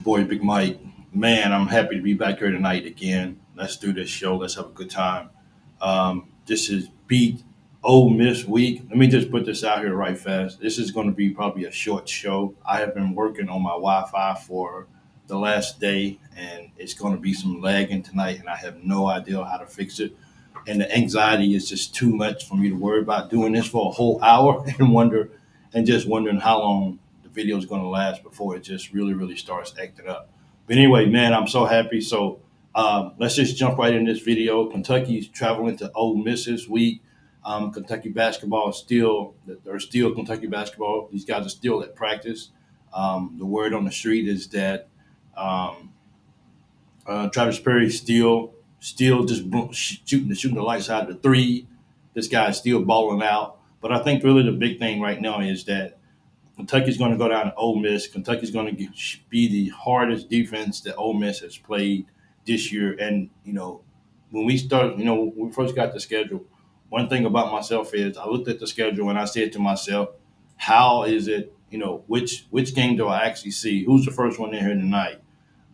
Boy, Big Mike, man, I'm happy to be back here tonight again. Let's do this show. Let's have a good time. This is beat Ole Miss week. Let me just put this out here right fast. This is going to be probably a short show. I have been working on my Wi-Fi for the last day, and it's going to be some lagging tonight, and I have no idea how to fix it. And the anxiety is just too much for me to worry about doing this for a whole hour and just wondering how long the video is going to last before it just really starts acting up. But anyway, man, I'm so happy. So let's just jump right in this video. Kentucky's traveling to Ole Miss this week. Kentucky basketball is still, there's still Kentucky basketball. These guys are still at practice. The word on the street is that um, Travis Perry still just shooting the lights out of the three. This guy is still balling out. But I think really the big thing right now is that Kentucky's going to go down to Ole Miss. Kentucky's going to be the hardest defense that Ole Miss has played this year. And when we started, when we first got the schedule, one thing about myself is I looked at the schedule and I said to myself, how is it? Which game do I actually see? Who's the first one in here tonight?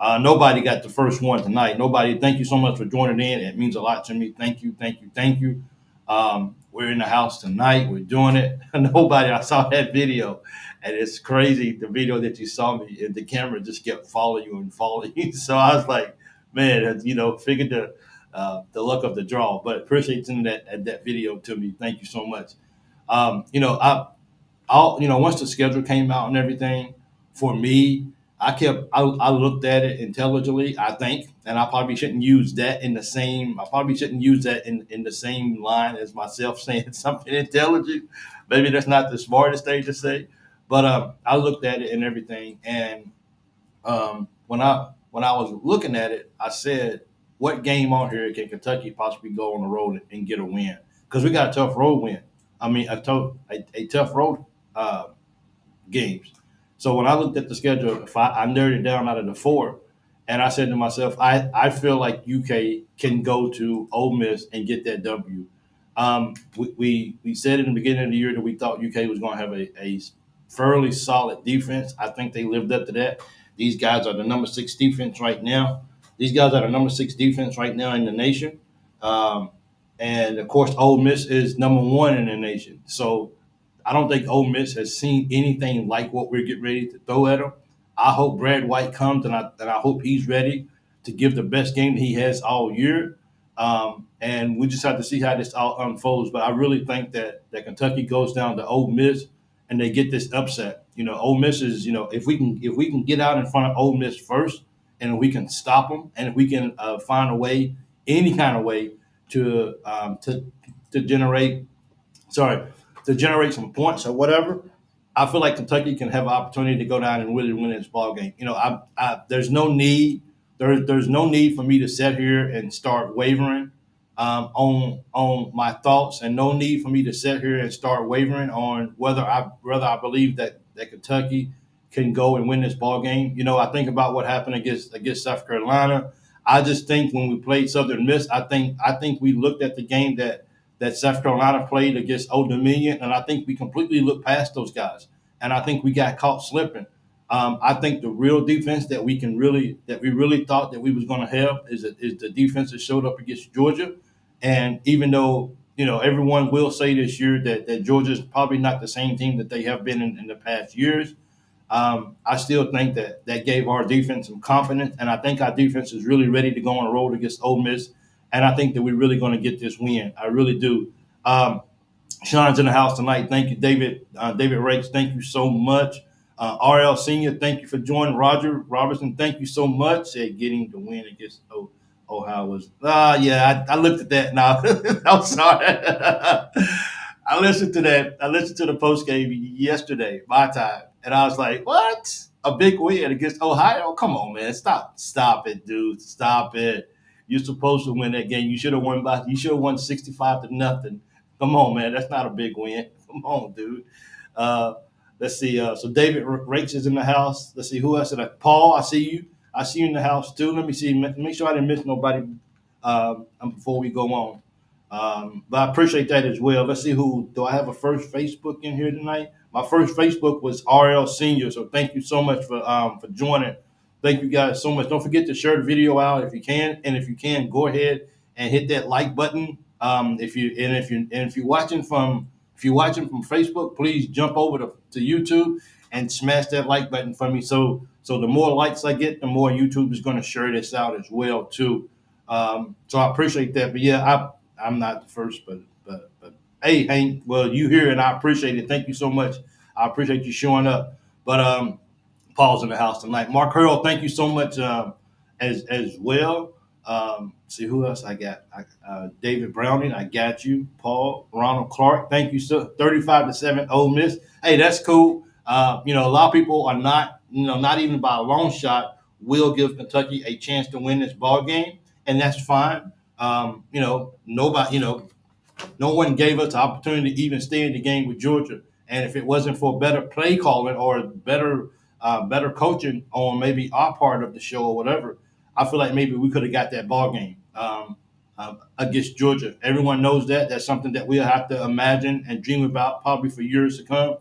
Nobody got the first one tonight. Nobody. Thank you so much for joining in. It means a lot to me. Thank you, thank you, thank you. We're in the house tonight. We're doing it. Nobody. I saw that video, and it's crazy. The video that you saw me, and the camera just kept following you and following you. So I was like, man, figured the luck of the draw. But appreciate sending that video to me. Thank you so much. Once the schedule came out and everything, for me, I looked at it intelligently, I think, and I probably shouldn't use that in the same. I probably shouldn't use that in the same line as myself saying something intelligent. Maybe that's not the smartest thing to say, but I looked at it and everything, and when I was looking at it, I said, "What game on here can Kentucky possibly go on the road and get a win? Because we got a tough road win. I mean, a tough road uh, games." So when I looked at the schedule, if I narrowed it down out of the four, and I said to myself, I feel like UK can go to Ole Miss and get that W. We said in the beginning of the year that we thought UK was going to have a fairly solid defense. I think they lived up to that. These guys are the number six defense right now. These guys are the number six defense right now in the nation. Um, and of course, Ole Miss is number one in the nation. So I don't think Ole Miss has seen anything like what we're getting ready to throw at them. I hope Brad White comes, and I hope he's ready to give the best game that he has all year. And we just have to see how this all unfolds. But I really think that Kentucky goes down to Ole Miss and they get this upset. Ole Miss is if we can get out in front of Ole Miss first, and we can stop them, and if we can find a way, any kind of way to generate sorry, to generate some points or whatever, I feel like Kentucky can have an opportunity to go down and really win this ball game. There's no need there's no need for me to sit here and start wavering on my thoughts, and no need for me to sit here and start wavering on whether I believe that Kentucky can go and win this ball game. I think about what happened against South Carolina. I just think when we played Southern Miss, I think we looked at the game that South Carolina played against Old Dominion, and I think we completely looked past those guys, and I think we got caught slipping. I think the real defense that we really thought that we was going to have is the defense that showed up against Georgia, and even though everyone will say this year that Georgia is probably not the same team that they have been in the past years, I still think that gave our defense some confidence, and I think our defense is really ready to go on the road against Ole Miss, and I think that we're really going to get this win. I really do. Sean's in the house tonight. Thank you, David. David Rakes, thank you so much. RL Senior, thank you for joining. Roger Robertson, thank you so much. Said getting the win against Ohio was. Yeah, I looked at that now. I'm sorry. I listened to that. I listened to the post game yesterday, my time, and I was like, "What? A big win against Ohio? Come on, man! Stop it, dude! Stop it! You're supposed to win that game. You should have won 65-0. Come on, man! That's not a big win. Come on, dude. Uh, let's see. So David Rakes is in the house. Let's see who else. Paul, I see you. I see you in the house too. Let me see. Make sure I didn't miss nobody before we go on. But I appreciate that as well. Let's see who do I have a first Facebook in here tonight. My first Facebook was RL Senior, so thank you so much for joining Thank you guys so much. Don't forget to share the video out if you can, and if you can, go ahead and hit that like button. If you're watching from Facebook, please jump over to YouTube and smash that like button for me. So the more likes I get, the more YouTube is going to share this out as well too. So I appreciate that. But yeah, I'm not the first, but hey, Hank, well, you here and I appreciate it. Thank you so much. I appreciate you showing up. But Paul's in the house tonight. Mark Hurl, thank you so much as well. See who else I got? David Browning, I got you. Paul Ronald Clark, thank you. So 35-7, Ole Miss. Hey, that's cool. A lot of people are not, not even by a long shot, will give Kentucky a chance to win this ball game, and that's fine. Nobody, no one gave us the opportunity to even stay in the game with Georgia. And if it wasn't for better play calling or better coaching on maybe our part of the show or whatever, I feel like maybe we could have got that ball game against Georgia. Everyone knows that. That's something that we'll have to imagine and dream about probably for years to come.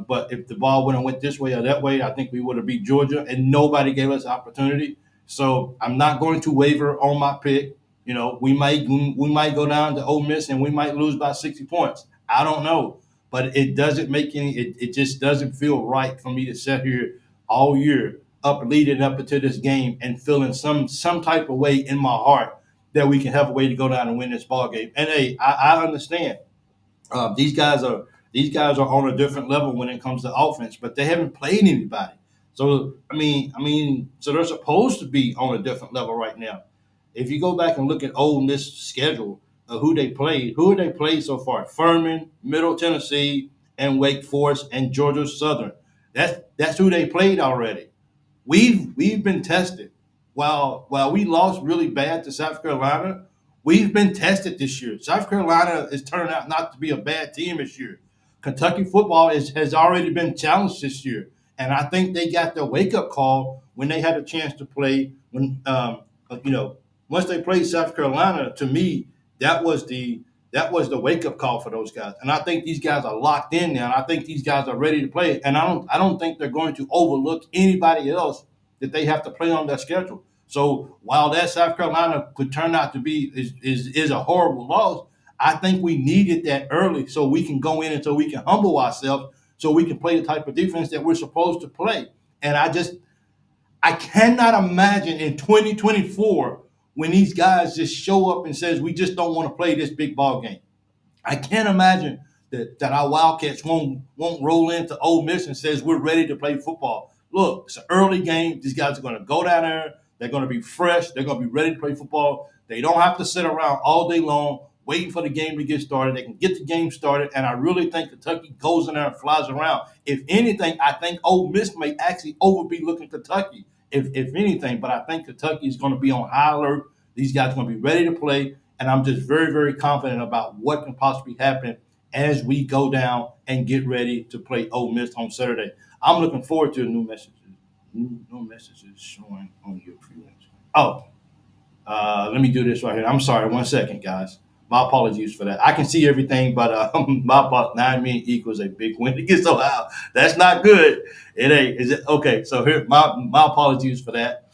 But if the ball wouldn't went this way or that way, I think we would have beat Georgia, and nobody gave us opportunity. So I'm not going to waver on my pick. We might go down to Ole Miss and we might lose by 60 points. I don't know, but it doesn't make any. It just doesn't feel right for me to sit here all year leading up into this game and feeling some type of way in my heart that we can have a way to go down and win this ball game. And hey, I understand these guys are on a different level when it comes to offense, but they haven't played anybody. So so they're supposed to be on a different level right now. If you go back and look at Ole Miss schedule of who have they played so far? Furman, Middle Tennessee, and Wake Forest and Georgia Southern. That's who they played already. We've been tested. While we lost really bad to South Carolina, we've been tested this year. South Carolina is turning out not to be a bad team this year. Kentucky football has already been challenged this year, and I think they got the wake up call when they had a chance to play. Once they played South Carolina, to me that was the wake up call for those guys. And I think these guys are locked in now. And I think these guys are ready to play. And I don't think they're going to overlook anybody else that they have to play on their schedule. So while that South Carolina could turn out to be is a horrible loss, I think we needed that early so we can go in and so we can humble ourselves so we can play the type of defense that we're supposed to play. And I cannot imagine in 2024 when these guys just show up and says we just don't want to play this big ball game. I can't imagine that our Wildcats won't roll into Ole Miss and says we're ready to play football. Look, it's an early game. These guys are going to go down there. They're going to be fresh. They're going to be ready to play football. They don't have to sit around all day long waiting for the game to get started. They can get the game started, and I really think Kentucky goes in there and flies around. If anything, I think Ole Miss may actually be looking Kentucky, if anything. But I think Kentucky is going to be on high alert. These guys are going to be ready to play, and I'm just very, very confident about what can possibly happen as we go down and get ready to play Ole Miss on Saturday. I'm looking forward to the new messages. New messages showing on your feelings. Oh, let me do this right here. I'm sorry. 1 second, guys. My apologies for that. I can see everything, but my 9 million equals a big win against Ohio. That's not good. It ain't. Is it okay? So here, my apologies for that.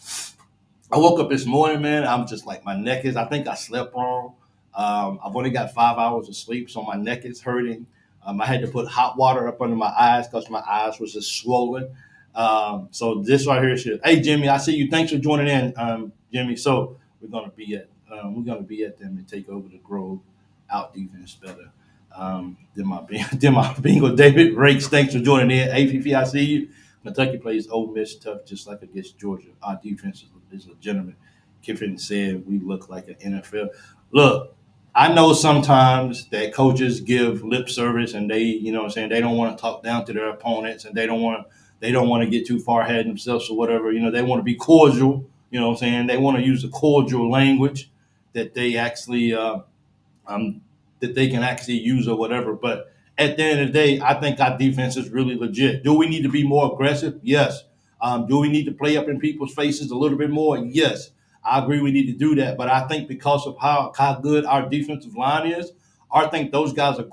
I woke up this morning, man. I'm just like my neck is. I think I slept wrong. I've only got 5 hours of sleep, so my neck is hurting. I had to put hot water up under my eyes because my eyes was just swollen. So this right here is. Hey, Jimmy, I see you. Thanks for joining in, Jimmy. So we're gonna be at them and take over the Grove out defense better. Then my bingo David Rakes. Thanks for joining in. APP, I see you. Kentucky plays Ole Miss tough, just like against Georgia. Our defense is legitimate. Kiffin said we look like an NFL. Look, I know sometimes that coaches give lip service and they, what I'm saying, they don't want to talk down to their opponents and they don't want to get too far ahead of themselves or whatever. They want to be cordial. What I'm saying? They want to use the cordial language that they actually that they can actually use or whatever. But at the end of the day, I think our defense is really legit. Do we need to be more aggressive? Yes. Do we need to play up in people's faces a little bit more? Yes. I agree we need to do that. But I think because of how good our defensive line is, I think those guys are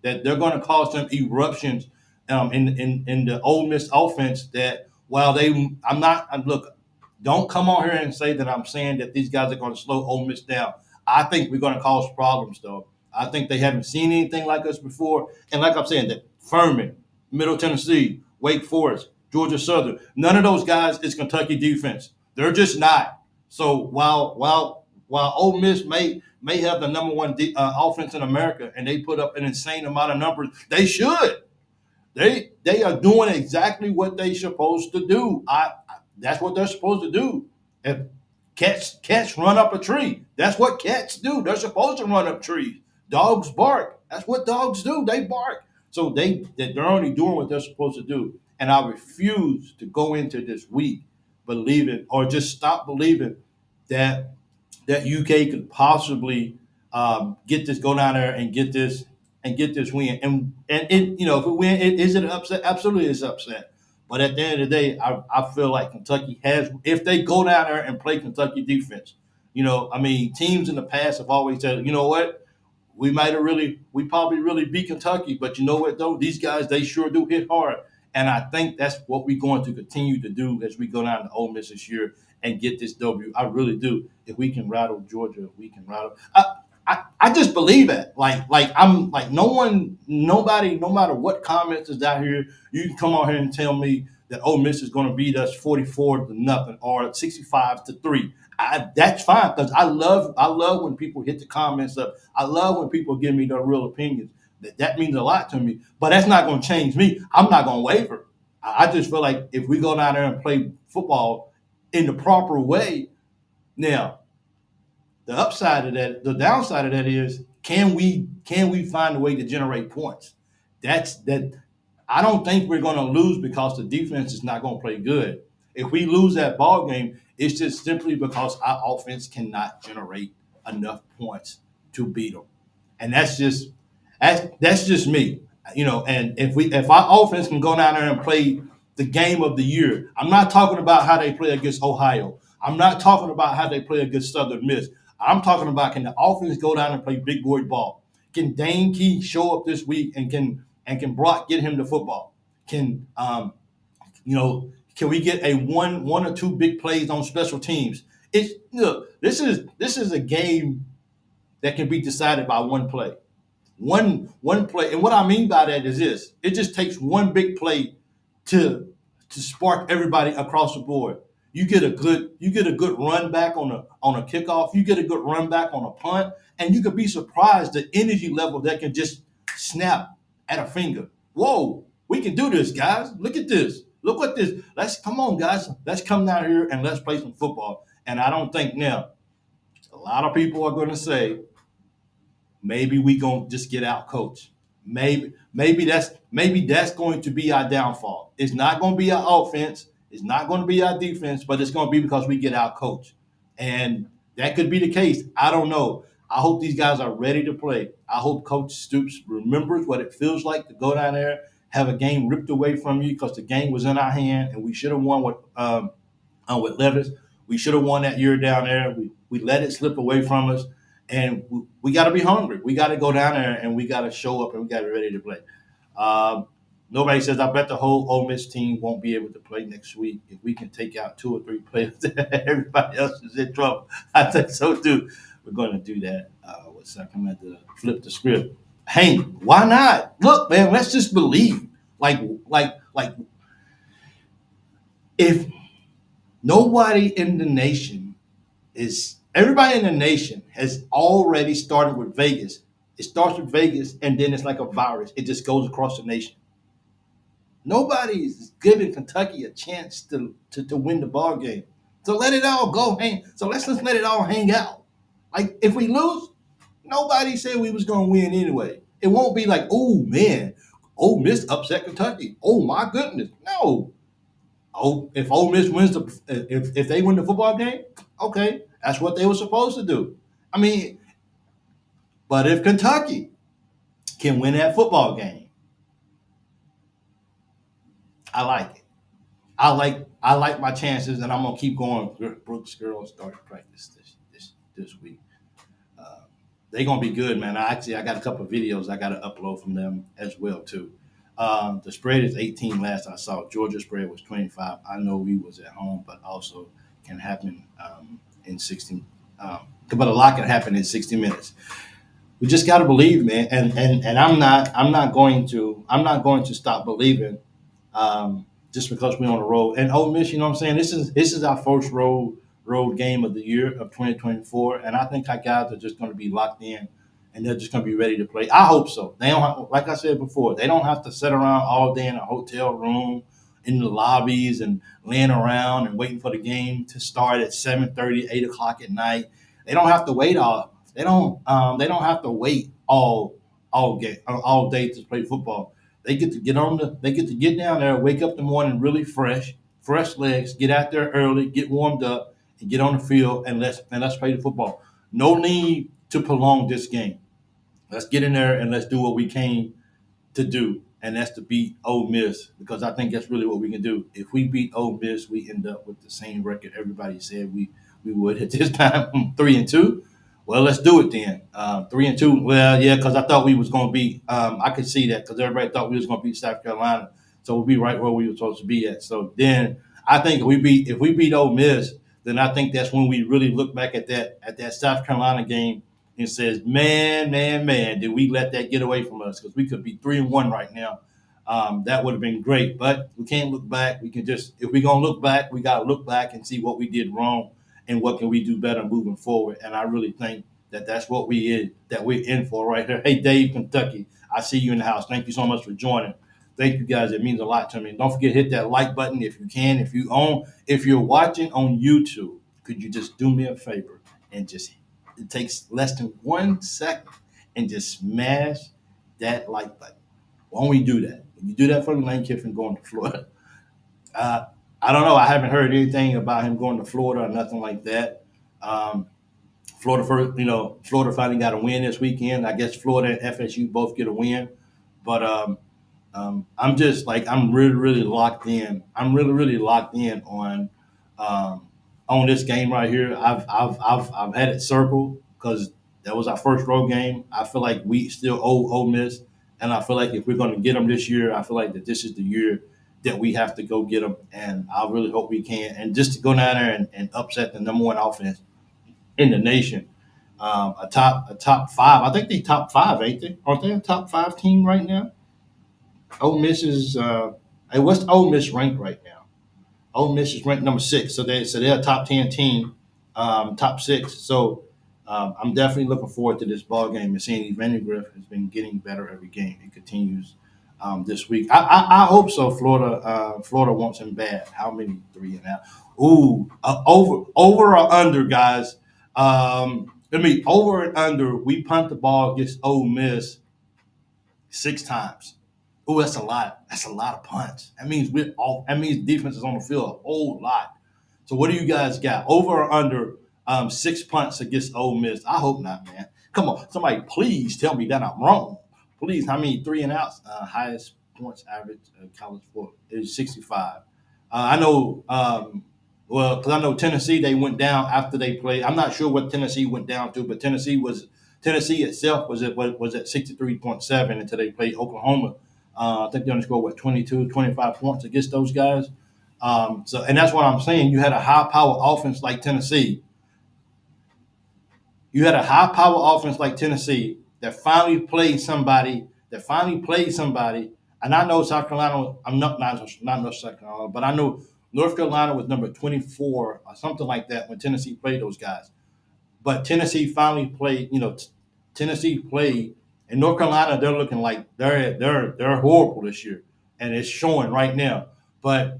they're going to cause some eruptions in the Ole Miss offense that while I'm not. Look, don't come on here and say that I'm saying that these guys are going to slow Ole Miss down. I think we're going to cause problems, though. I think they haven't seen anything like us before, and like I'm saying, that Furman, Middle Tennessee, Wake Forest, Georgia Southern, none of those guys is Kentucky defense. They're just not. So while Ole Miss may have the number one offense in America, and they put up an insane amount of numbers, they should. They are doing exactly what they supposed to do. That's what they're supposed to do. If cats run up a tree, that's what cats do. They're supposed to run up trees. Dogs bark. That's what dogs do. They bark. So they're only doing what they're supposed to do. And I refuse to go into this week believing or just stop believing that UK could possibly get this, go down there and get this win. And it, if we win, is it an upset? Absolutely, it's upset. But at the end of the day, I feel like Kentucky has, if they go down there and play Kentucky defense, I mean, teams in the past have always said, you know what, we probably really beat Kentucky, but you know what though, these guys, they sure do hit hard. And I think that's what we're going to continue to do as we go down to Ole Miss this year and get this W. I really do. If we can rattle Georgia, if we can rattle. I just believe it. Like I'm like nobody, no matter what comments is out here, you can come out here and tell me that Ole Miss is going to beat us 44-0 or 65-3. That's fine because I love when people hit the comments up. I love when people give me their real opinions. That means a lot to me. But that's not going to change me. I'm not going to waver. I just feel like if we go down there and play football in the proper way, now the upside of that, the downside of that is, can we find a way to generate points? That's that. I don't think we're going to lose because the defense is not going to play good. If we lose that ball game, it's just simply because our offense cannot generate enough points to beat them, and that's just me. And if our offense can go down there and play the game of the year, I'm not talking about how they play against Ohio. I'm not talking about how they play against Southern Miss. I'm talking about, can the offense go down and play big boy ball? Can Dane Key show up this week and can Brock get him the football? Can can we get a one or two big plays on special teams? It's look, this is a game that can be decided by one play. One play. And what I mean by that is this: it just takes one big play to spark everybody across the board. You get a good run back on a kickoff. You get a good run back on a punt, and you could be surprised the energy level that can just snap at a finger. Whoa, we can do this, guys. Look at this. Look what this. Let's come on, guys. Let's come down here and let's play some football. And I don't think now a lot of people are going to say maybe we gonna just get out coach. Maybe that's going to be our downfall. It's not going to be our offense. It's not going to be our defense, but it's going to be because we get out coach, and that could be the case. I don't know. I hope these guys are ready to play. I hope Coach Stoops remembers what it feels like to go down there, have a game ripped away from you because the game was in our hand, and we should have won with Levis. We should have won that year down there. We let it slip away from us, and we got to be hungry. We got to go down there and we got to show up and we got to be ready to play. Um, Nobody says I bet the whole Ole Miss team won't be able to play next week. If we can take out two or three players, everybody else is in trouble. I think so too. We're going to do that. What's that? I'm going to flip the script. Hank, why not? Look, man, let's just believe. Like, if nobody in the nation everybody in the nation has already started with Vegas. It starts with Vegas, and then it's like a virus. It just goes across the nation. Nobody's giving Kentucky a chance to win the ball game. So let it all go hang. So let's just let it all hang out. Like if we lose, nobody said we was gonna win anyway. It won't be like, oh man, Ole Miss upset Kentucky. Oh my goodness. No. Oh, if Ole Miss wins if they win the football game, okay, that's what they were supposed to do. I mean, but if Kentucky can win that football game, I like it. I like my chances, and I'm gonna keep going. Brooks girls started practice this week. They're gonna be good, man. I got a couple of videos I got to upload from them as well too. The spread is 18 last I saw. Georgia spread was 25. I know we was at home, but also can happen in 60. But a lot can happen in 60 minutes. We just got to believe, man. And I'm not going to stop believing just because we're on the road. And Ole Miss, you know what I'm saying? This is our first road game of the year of 2024, and I think our guys are just going to be locked in, and they're just going to be ready to play. I hope so. They don't have, like I said before, they don't have to sit around all day in a hotel room, in the lobbies, and laying around and waiting for the game to start at 7:30, 8 o'clock at night. They don't have to wait all. They don't have to wait all day to play football. They get to get down there, wake up in the morning really fresh legs, get out there early, get warmed up, and get on the field and let's play the football. No need to prolong this game. Let's get in there and let's do what we came to do, and that's to beat Ole Miss because I think that's really what we can do. If we beat Ole Miss, we end up with the same record everybody said we would at this time, 3-2. Well, let's do it then. 3-2. Well, yeah, because I thought we was going to be. I could see that because everybody thought we was going to beat South Carolina, so we'll be right where we were supposed to be at. So then I think if we beat Ole Miss, then I think that's when we really look back at that South Carolina game and says, man, did we let that get away from us? Because we could be 3-1 right now. That would have been great, but we can't look back. We can just, if we're gonna look back, we gotta look back and see what we did wrong and what can we do better moving forward. And I really think that's what we're in for right here. Hey, Dave, Kentucky, I see you in the house. Thank you so much for joining. Thank you guys. It means a lot to me. Don't forget to hit that like button if you can. If you're watching on YouTube, could you just do me a favor and just it takes less than 1 second and just smash that like button. Why don't we do that? When you do that for me, Lane Kiffin going to Florida. Uh, I don't know. I haven't heard anything about him going to Florida or nothing like that. Um, Florida finally got a win this weekend. I guess Florida and FSU both get a win, but I'm just like I'm really, really locked in. I'm really, really locked in um, on this game right here. I've had it circled because that was our first road game. I feel like we still owe Ole Miss, and I feel like if we're going to get them this year, I feel like that this is the year that we have to go get them, and I really hope we can. And just to go down there and upset the number one offense in the nation, a top five. I think they top five, ain't they? Aren't they a top five team right now? Ole Miss is. Hey, what's Ole Miss ranked right now? Ole Miss is ranked number six, so they're a top 10 team, top six. So I'm definitely looking forward to this ball game and seeing Evander Griff has been getting better every game. It continues this week. I hope so. Florida wants him bad. How many three and out? Ooh, over or under, guys. Over and under. We punt the ball against Ole Miss 6 times. Oh, that's a lot. That's a lot of punts. That means we're all. That means defense is on the field a whole lot. So what do you guys got? Over or under 6 punts against Ole Miss? I hope not, man. Come on, somebody, please tell me that I'm wrong. Please, how many three and outs? Highest points average college football is 65. I know. Well, because I know Tennessee, they went down after they played. I'm not sure what Tennessee went down to, but Tennessee itself was at 63.7 until they played Oklahoma. I think they only scored 22, 25 points against those guys. And that's what I'm saying. You had a high power offense like Tennessee. You had a high power offense like Tennessee that finally played somebody. And I know South Carolina. I'm not North South Carolina, but I know North Carolina was number 24 or something like that when Tennessee played those guys. But Tennessee finally played. Tennessee played, and North Carolina. They're looking like they're horrible this year, and it's showing right now. But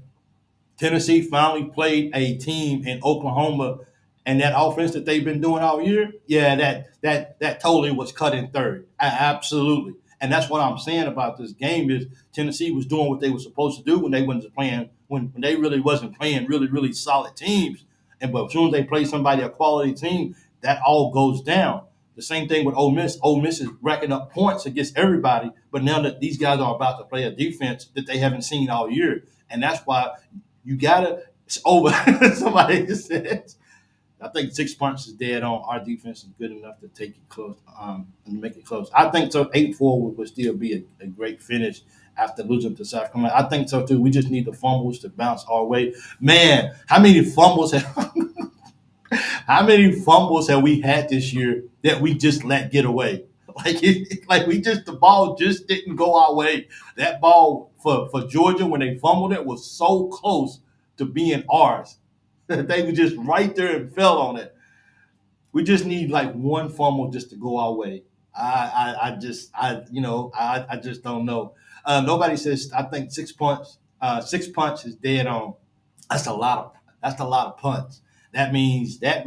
Tennessee finally played a team in Oklahoma, and that offense that they've been doing all year, yeah, that totally was cut in third. Absolutely. And that's what I'm saying about this game is Tennessee was doing what they were supposed to do when they wasn't playing when they really wasn't playing really, really solid teams. But as soon as they play somebody a quality team, that all goes down. The same thing with Ole Miss. Ole Miss is racking up points against everybody, but now that these guys are about to play a defense that they haven't seen all year, and that's why you gotta. It's over. Somebody just said. I think 6 punts is dead on. Our defense is good enough to take it close and make it close. I think so. 8-4 would still be a great finish. after losing to South Carolina. I think so too. We just need the fumbles to bounce our way. Man, how many fumbles have how many fumbles have we had this year that we just let get away? Like we just the ball just didn't go our way. That ball for Georgia when they fumbled it was so close to being ours. They were just right there and fell on it. We just need like one fumble just to go our way. I just don't know. Nobody says I think 6 punts. 6 punts is dead on. That's a lot of punts. That means that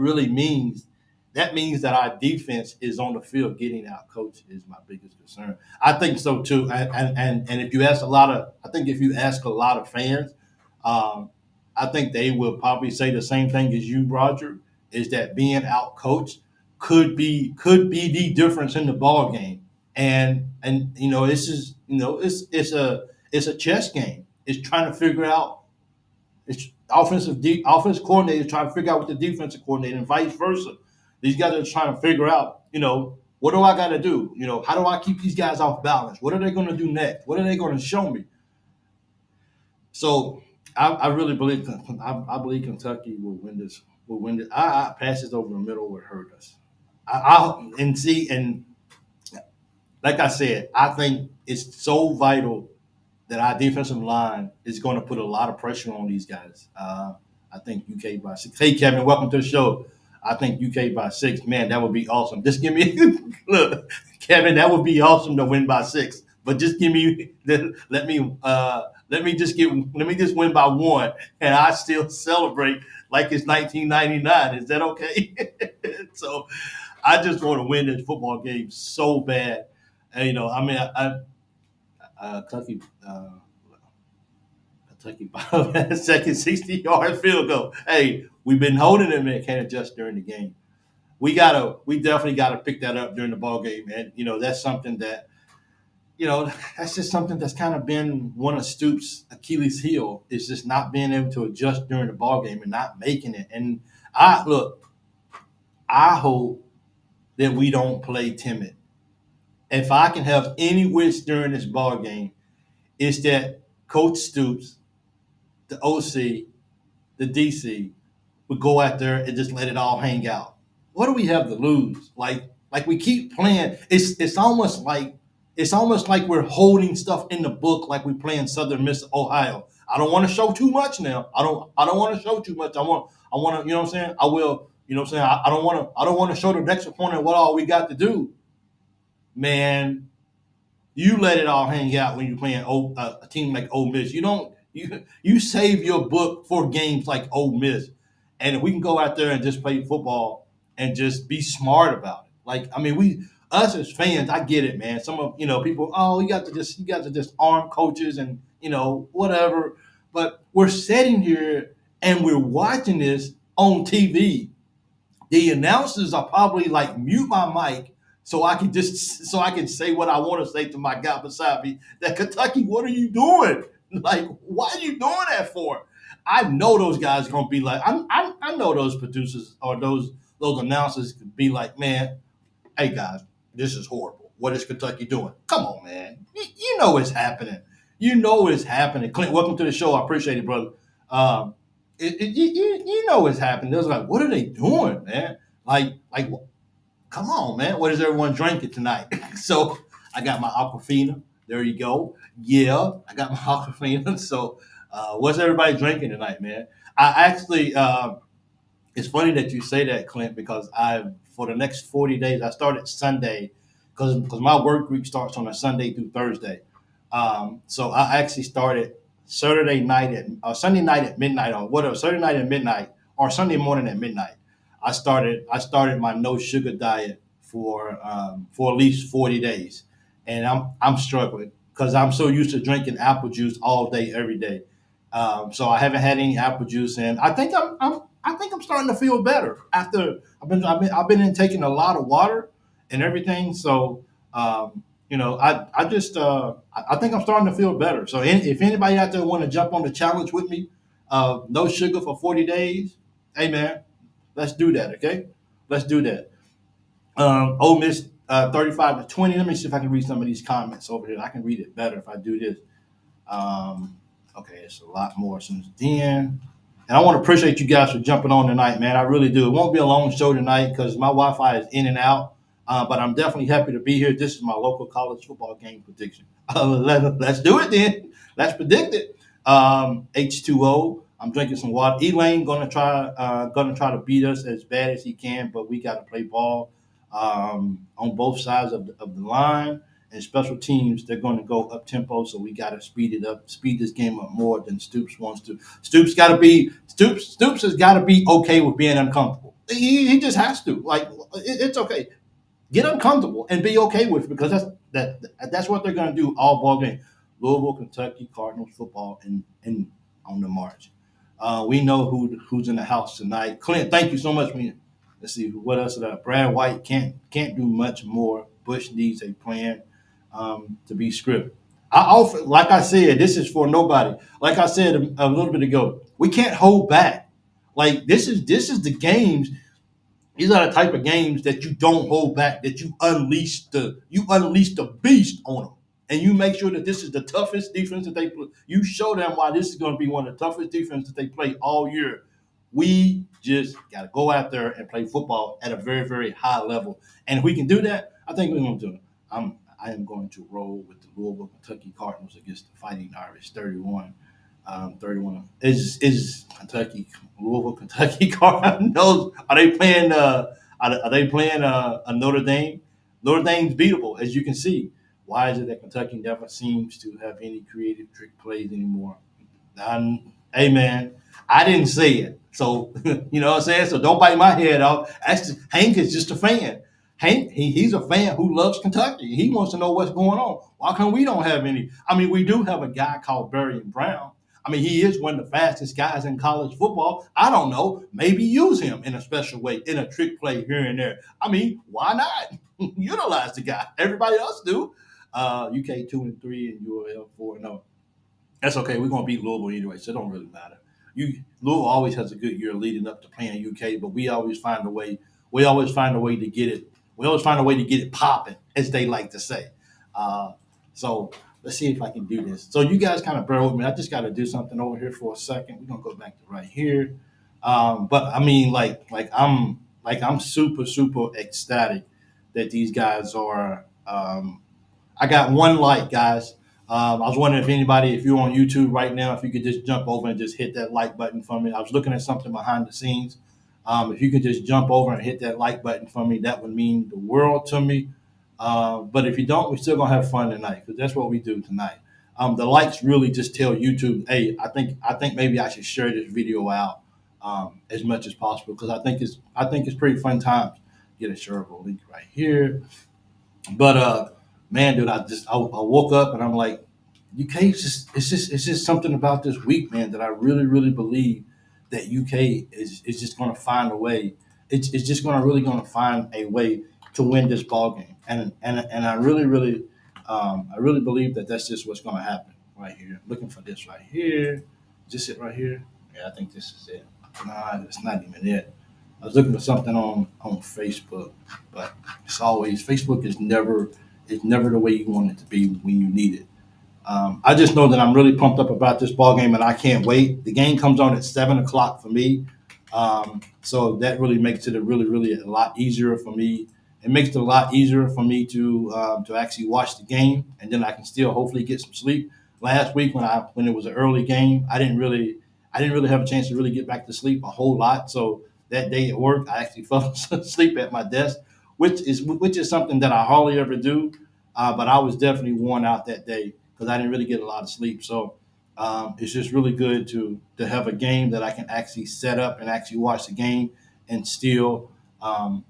our defense is on the field getting out coached is my biggest concern. I think so too. And if you ask a lot of, I think if you ask a lot of fans, um, I think they will probably say the same thing as you, Roger. Is that being out coached could be the difference in the ball game. And this is it's a chess game. It's trying to figure out it's offensive coordinator trying to figure out what the defensive coordinator and vice versa. These guys are trying to figure out, what do I got to do? How do I keep these guys off balance? What are they going to do next? What are they going to show me? So I really believe I believe Kentucky will win this. Will win this. Passes over the middle would hurt us. And like I said, I think it's so vital that our defensive line is going to put a lot of pressure on these guys. I think UK by 6. Hey, Kevin, welcome to the show. I think UK by 6. Man, that would be awesome. Just give me look, Kevin. That would be awesome to win by 6. But just give me let me just win by 1, and I still celebrate like it's 1999. Is that okay? So I just want to win this football game so bad. And, I mean, Kentucky. Kentucky second 60-yard field goal. Hey, we've been holding them and can't adjust during the game. We definitely gotta pick that up during the ball game, and that's something that's just something that's kind of been one of Stoops' Achilles' heel is just not being able to adjust during the ball game and not making it. And I hope that we don't play timid. If I can have any wish during this ball game, it's that Coach Stoops, the OC, the DC would go out there and just let it all hang out. What do we have to lose? Like we keep playing. It's almost like we're holding stuff in the book, like we play in Southern Miss Ohio. I don't want to show too much now. I don't want to show too much. I want to, you know what I'm saying? I will, you know what I'm saying? I don't want to show the next opponent what all we got to do. Man, you let it all hang out when you're playing a team like Ole Miss. You save your book for games like Ole Miss, and if we can go out there and just play football and just be smart about it. Like I mean, us as fans, I get it, man. Some of people, oh, you got to just arm coaches and whatever. But we're sitting here and we're watching this on TV. The announcers are probably like mute my mic so I can say what I want to say to my guy beside me. That Kentucky, what are you doing? Like, why are you doing that for? I know those guys gonna be like, I know those producers or those announcers could be like, man, hey guys, this is horrible. What is Kentucky doing? Come on, man. You know it's happening. You know it's happening. Clint, welcome to the show. I appreciate it, brother. Um, you know it's happening. They're like, what are they doing, man? Like, come on, man. What is everyone drinking tonight? So I got my Aquafina. There you go. Yeah, I got my Aquafina. So what's everybody drinking tonight, man? I actually, it's funny that you say that, Clint, because for the next 40 days, I started Sunday because my work week starts on a Sunday through Thursday. So I actually started Sunday night at midnight or whatever, Saturday night at midnight or Sunday morning at midnight. I started my no sugar diet for at least 40 days, and I'm struggling because I'm so used to drinking apple juice all day every day. So I haven't had any apple juice, and I think I'm starting to feel better after I've been in taking a lot of water and everything. So I think I'm starting to feel better. So if anybody out there want to jump on the challenge with me, no sugar for 40 days, hey man, let's do that. Okay, let's do that. Ole Miss 35-20. Let me see if I can read some of these comments over here. I can read it better if I do this. Um, okay, it's a lot more since then. And I want to appreciate you guys for jumping on tonight, man. I really do. It won't be a long show tonight because my Wi-Fi is in and out. But I'm definitely happy to be here. This is my local college football game prediction. Let's do it then. Let's predict it. H2O. I'm drinking some water. Elaine gonna try to beat us as bad as he can, but we got to play ball on both sides of the line. And special teams, they're going to go up tempo, so we got to speed it up, speed this game up more than Stoops wants to. Stoops has got to be okay with being uncomfortable. He just has to. Like it's okay, get uncomfortable and be okay with it because that's what they're going to do all ball game. Louisville, Kentucky, Cardinals football, and on the march. We know who's in the house tonight. Clint, thank you so much, man. Let's see what else. Brad White can't do much more. Bush needs a plan to be scripted. I often, like I said, this is for nobody. Like I said a little bit ago, we can't hold back. Like this is the games. These are the type of games that you don't hold back. That you unleash the beast on them, and you make sure that this is the toughest defense that they play. You show them why this is going to be one of the toughest defenses that they play all year. We just got to go out there and play football at a very, very high level. And if we can do that, I think we're going to do it. I am going to roll with the Louisville Kentucky Cardinals against the Fighting Irish 31. Is Kentucky Louisville Kentucky Cardinals? Are they playing? A Notre Dame? Notre Dame's beatable, as you can see. Why is it that Kentucky never seems to have any creative trick plays anymore? Hey man, I didn't say it, so you know what I'm saying. So don't bite my head off. Hank is just a fan. Hank, he's a fan who loves Kentucky. He wants to know what's going on. Why come we don't have any? I mean, we do have a guy called Barry Brown. I mean, he is one of the fastest guys in college football. I don't know. Maybe use him in a special way, in a trick play here and there. I mean, why not? Utilize the guy. Everybody else do. UK 2-3 and UL 4-0. That's okay. We're gonna beat Louisville anyway, so it don't really matter. Louisville always has a good year leading up to playing UK, but we always find a way. We always find a way to get it. We always find a way to get it popping, as they like to say. So let's see if I can do this. So you guys kind of bear with me. I just got to do something over here for a second. We're gonna go back to right here. But I mean, like I'm super super ecstatic that these guys are. I got one like, guys. I was wondering if you're on YouTube right now, if you could just jump over and just hit that like button for me. I was looking at something behind the scenes. If you could just jump over and hit that like button for me, that would mean the world to me. But if you don't, we're still gonna have fun tonight because that's what we do tonight. The likes really just tell YouTube, hey, I think maybe I should share this video out as much as possible because I think it's pretty fun times. Get a shareable link right here. But man, dude, I woke up and I'm like, UK it's just something about this week, man, that I really really believe that UK is just going to find a way. It's just going to really going to find a way to win this ball game, and I really believe that that's just what's going to happen right here. I'm looking for this right here. Is this it right here? Yeah, I think this is it. Nah, it's not even it. I was looking for something on Facebook, but it's always Facebook is never the way you want it to be when you need it. I just know that I'm really pumped up about this ball game, and I can't wait. The game comes on at 7 o'clock for me, so that really makes it a really, really a lot easier for me. It makes it a lot easier for me to actually watch the game, and then I can still hopefully get some sleep. Last week when it was an early game, I didn't really have a chance to really get back to sleep a whole lot. So that day at work, I actually fell asleep at my desk, which is something that I hardly ever do. But I was definitely worn out that day because I didn't really get a lot of sleep. So it's just really good to have a game that I can actually set up and actually watch the game and um,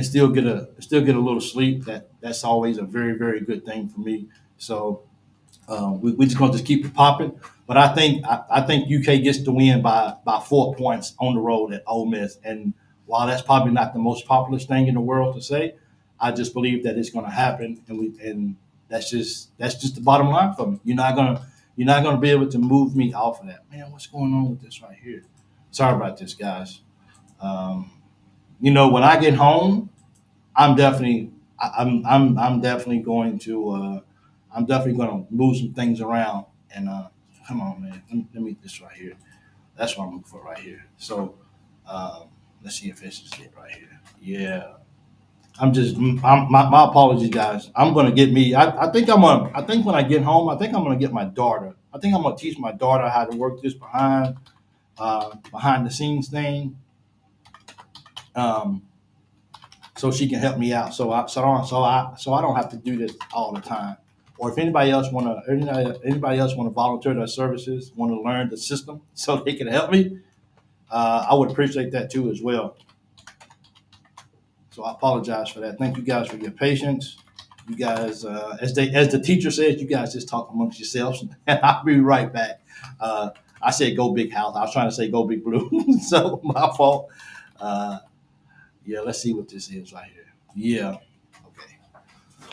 still get a little sleep. That's always a very very good thing for me. So we just gonna just keep it popping. But I think UK gets the win by 4 points on the road at Ole Miss. And while that's probably not the most popular thing in the world to say, I just believe that it's going to happen, and that's just the bottom line for me. You're not gonna be able to move me off of that. Man, what's going on with this right here? Sorry about this, guys. Um, when I get home, I'm definitely I'm definitely going to move some things around And come on, man, let me this right here. That's what I'm looking for right here. So um, let's see if this is it right here. Yeah. My apologies, guys. I'm gonna get me. I think I'm gonna. I think when I get home, I think I'm gonna get my daughter. I think I'm gonna teach my daughter how to work this behind the scenes thing, um, so she can help me out. So I don't have to do this all the time. Or if anybody else wanna volunteer their services, want to learn the system so they can help me, I would appreciate that too as well. So I apologize for that. Thank you guys for your patience. You guys, as the teacher says, you guys just talk amongst yourselves, and I'll be right back. Uh, I said go big house. I was trying to say go big blue, so my fault. Uh, yeah, let's see what this is right here. Yeah, okay,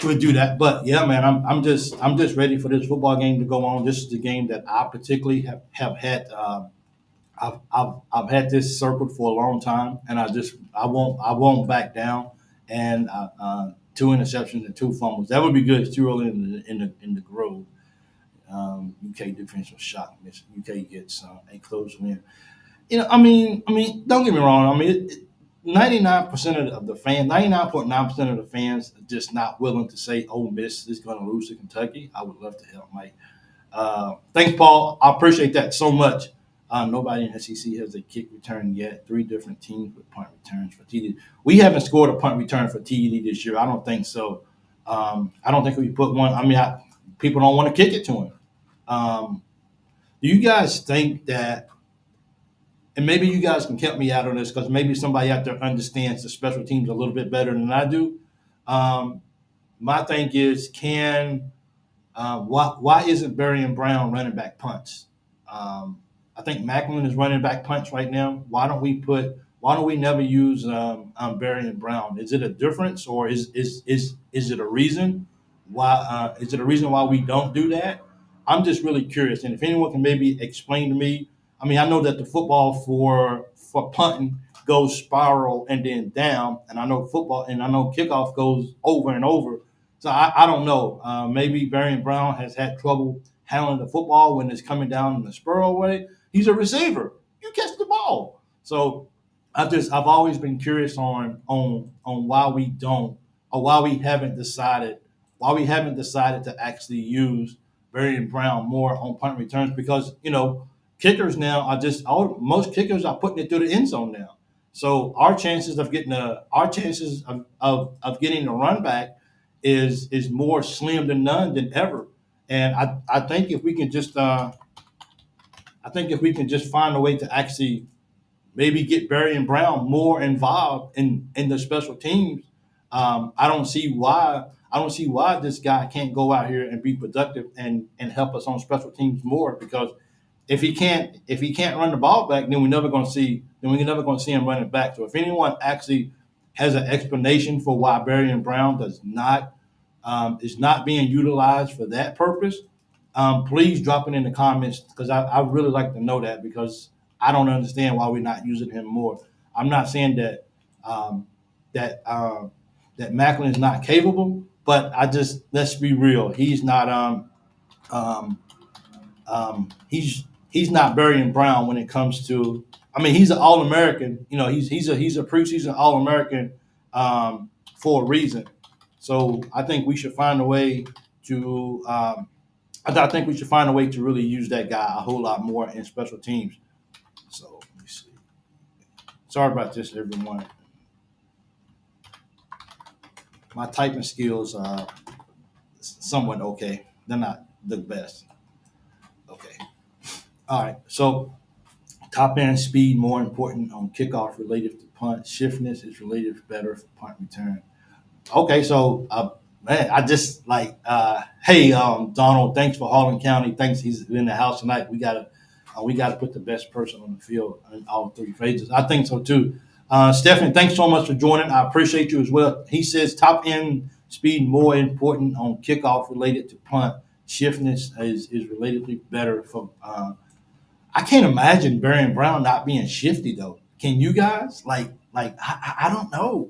we'll do that. But yeah, man, I'm just ready for this football game to go on. This is the game that I particularly have had. I've had this circled for a long time, and I won't back down. And two interceptions and two fumbles. That would be good. It's too early in the grove. UK defensive shot miss. UK gets a close win. I mean, don't get me wrong. I mean, 99% of the fans, 99.9% of the fans, are just not willing to say Ole Miss is going to lose to Kentucky. I would love to help Mike. Thanks, Paul. I appreciate that so much. Nobody in SEC has a kick return yet. Three different teams with punt returns for TD. We haven't scored a punt return for TD this year. I don't think so. I don't think we put one. I mean, people don't want to kick it to him. Um, do you guys think that? And maybe you guys can help me out on this because maybe somebody out there understands the special teams a little bit better than I do. Um, my thing is, why isn't Barry and Brown running back punts? Um, I think Macklin is running back punts right now. Why don't we never use Barry and Brown? Is it a difference, or is it a reason why? Is it a reason why we don't do that? I'm just really curious, and if anyone can maybe explain to me. I mean, I know that the football for punting goes spiral and then down, and I know kickoff goes over and over. So I don't know. Maybe Varian Brown has had trouble handling the football when it's coming down in the spiral way. He's a receiver. You catch the ball. So I've always been curious on why we don't, or why we haven't decided to actually use Varian Brown more on punt returns, because kickers now are most kickers are putting it through the end zone now. So our chances of getting a run back is more slim than none than ever. And I think if we can just find a way to actually maybe get Barry and Brown more involved in the special teams, I don't see why this guy can't go out here and be productive and help us on special teams more, because if he can't run the ball back, then we're never going to see him running back. So if anyone actually has an explanation for why Barry and Brown does not is not being utilized for that purpose, please drop it in the comments, because I really like to know that, because I don't understand why we're not using him more. I'm not saying um, that that Macklin is not capable, but let's be real. He's not. Um, he's not burying Brown when it comes to. I mean, he's an All American. He's a preseason All American for a reason. So I think we should find a way to. I think we should find a way to really use that guy a whole lot more in special teams. So let me see. Sorry about this, everyone. My typing skills are somewhat okay. They're not the best. Okay. All right. So top end speed more important on kickoff related to punt. Shiftness is related better for punt return. Okay, so man, I just hey, Donald, thanks for Harlan County. Thanks, he's in the house tonight. We gotta put the best person on the field in all three phases. I think so too. Stephanie, thanks so much for joining. I appreciate you as well. He says top end speed more important on kickoff related to punt. Shiftness is relatively better for. I can't imagine Barry and Brown not being shifty though. Can you guys? I don't know.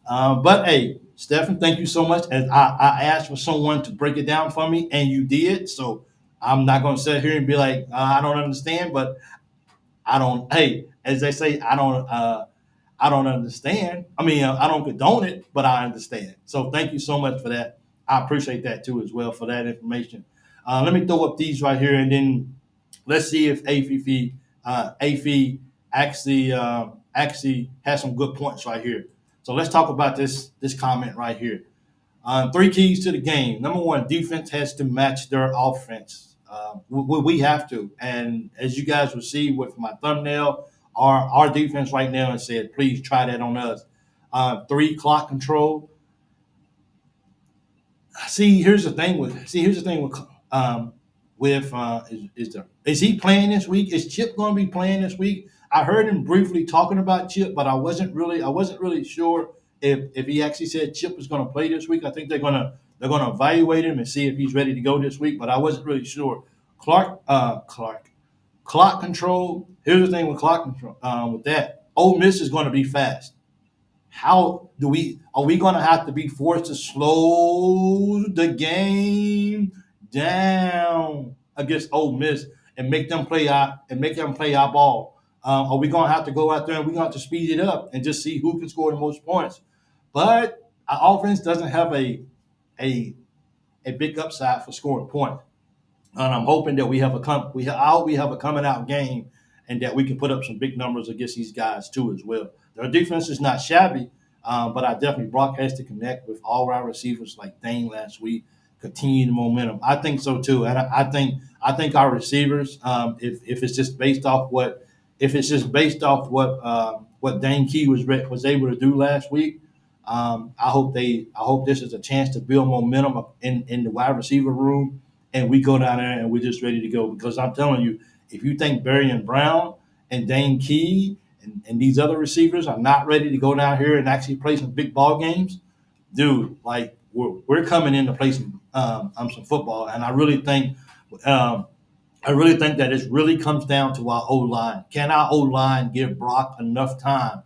But hey, Stefan, thank you so much. As I asked for someone to break it down for me, and you did. So I'm not going to sit here and be like, I don't understand, but I don't. Hey, as they say, I don't understand. I mean, I don't condone it, but I understand. So thank you so much for that. I appreciate that too as well for that information. Let me throw up these right here, and then let's see if AFI actually has some good points right here. So let's talk about this comment right here. Three keys to the game. Number one, defense has to match their offense. We have to. And as you guys will see with my thumbnail, our defense right now has said, please try that on us. Three, clock control. Here's the thing with is he playing this week? Is Chip going to be playing this week? I heard him briefly talking about Chip, but I wasn't really sure if he actually said Chip was going to play this week. I think they're gonna evaluate him and see if he's ready to go this week, but I wasn't really sure. Clark clock control. Here's the thing with clock control. With that, Ole Miss is going to be fast. How do we are we going to have to be forced to slow the game down against Ole Miss and make them play our ball? Are we going to have to go out there and we're going to have to speed it up and just see who can score the most points? But our offense doesn't have a a big upside for scoring points. And I'm hoping that we have a coming out game, and that we can put up some big numbers against these guys too as well. Their defense is not shabby, but I definitely broadcast to connect with all our receivers like Dane last week, continue the momentum. I think so too, and I think our receivers, if it's just based off what Dane Key was able to do last week. I hope this is a chance to build momentum up in the wide receiver room, and we go down there and we're just ready to go. Because I'm telling you, if you think Barry and Brown and Dane Key and these other receivers are not ready to go down here and actually play some big ball games, dude, like we're coming in to play some football. And um, I really think that it really comes down to our O line. Can our O line give Brock enough time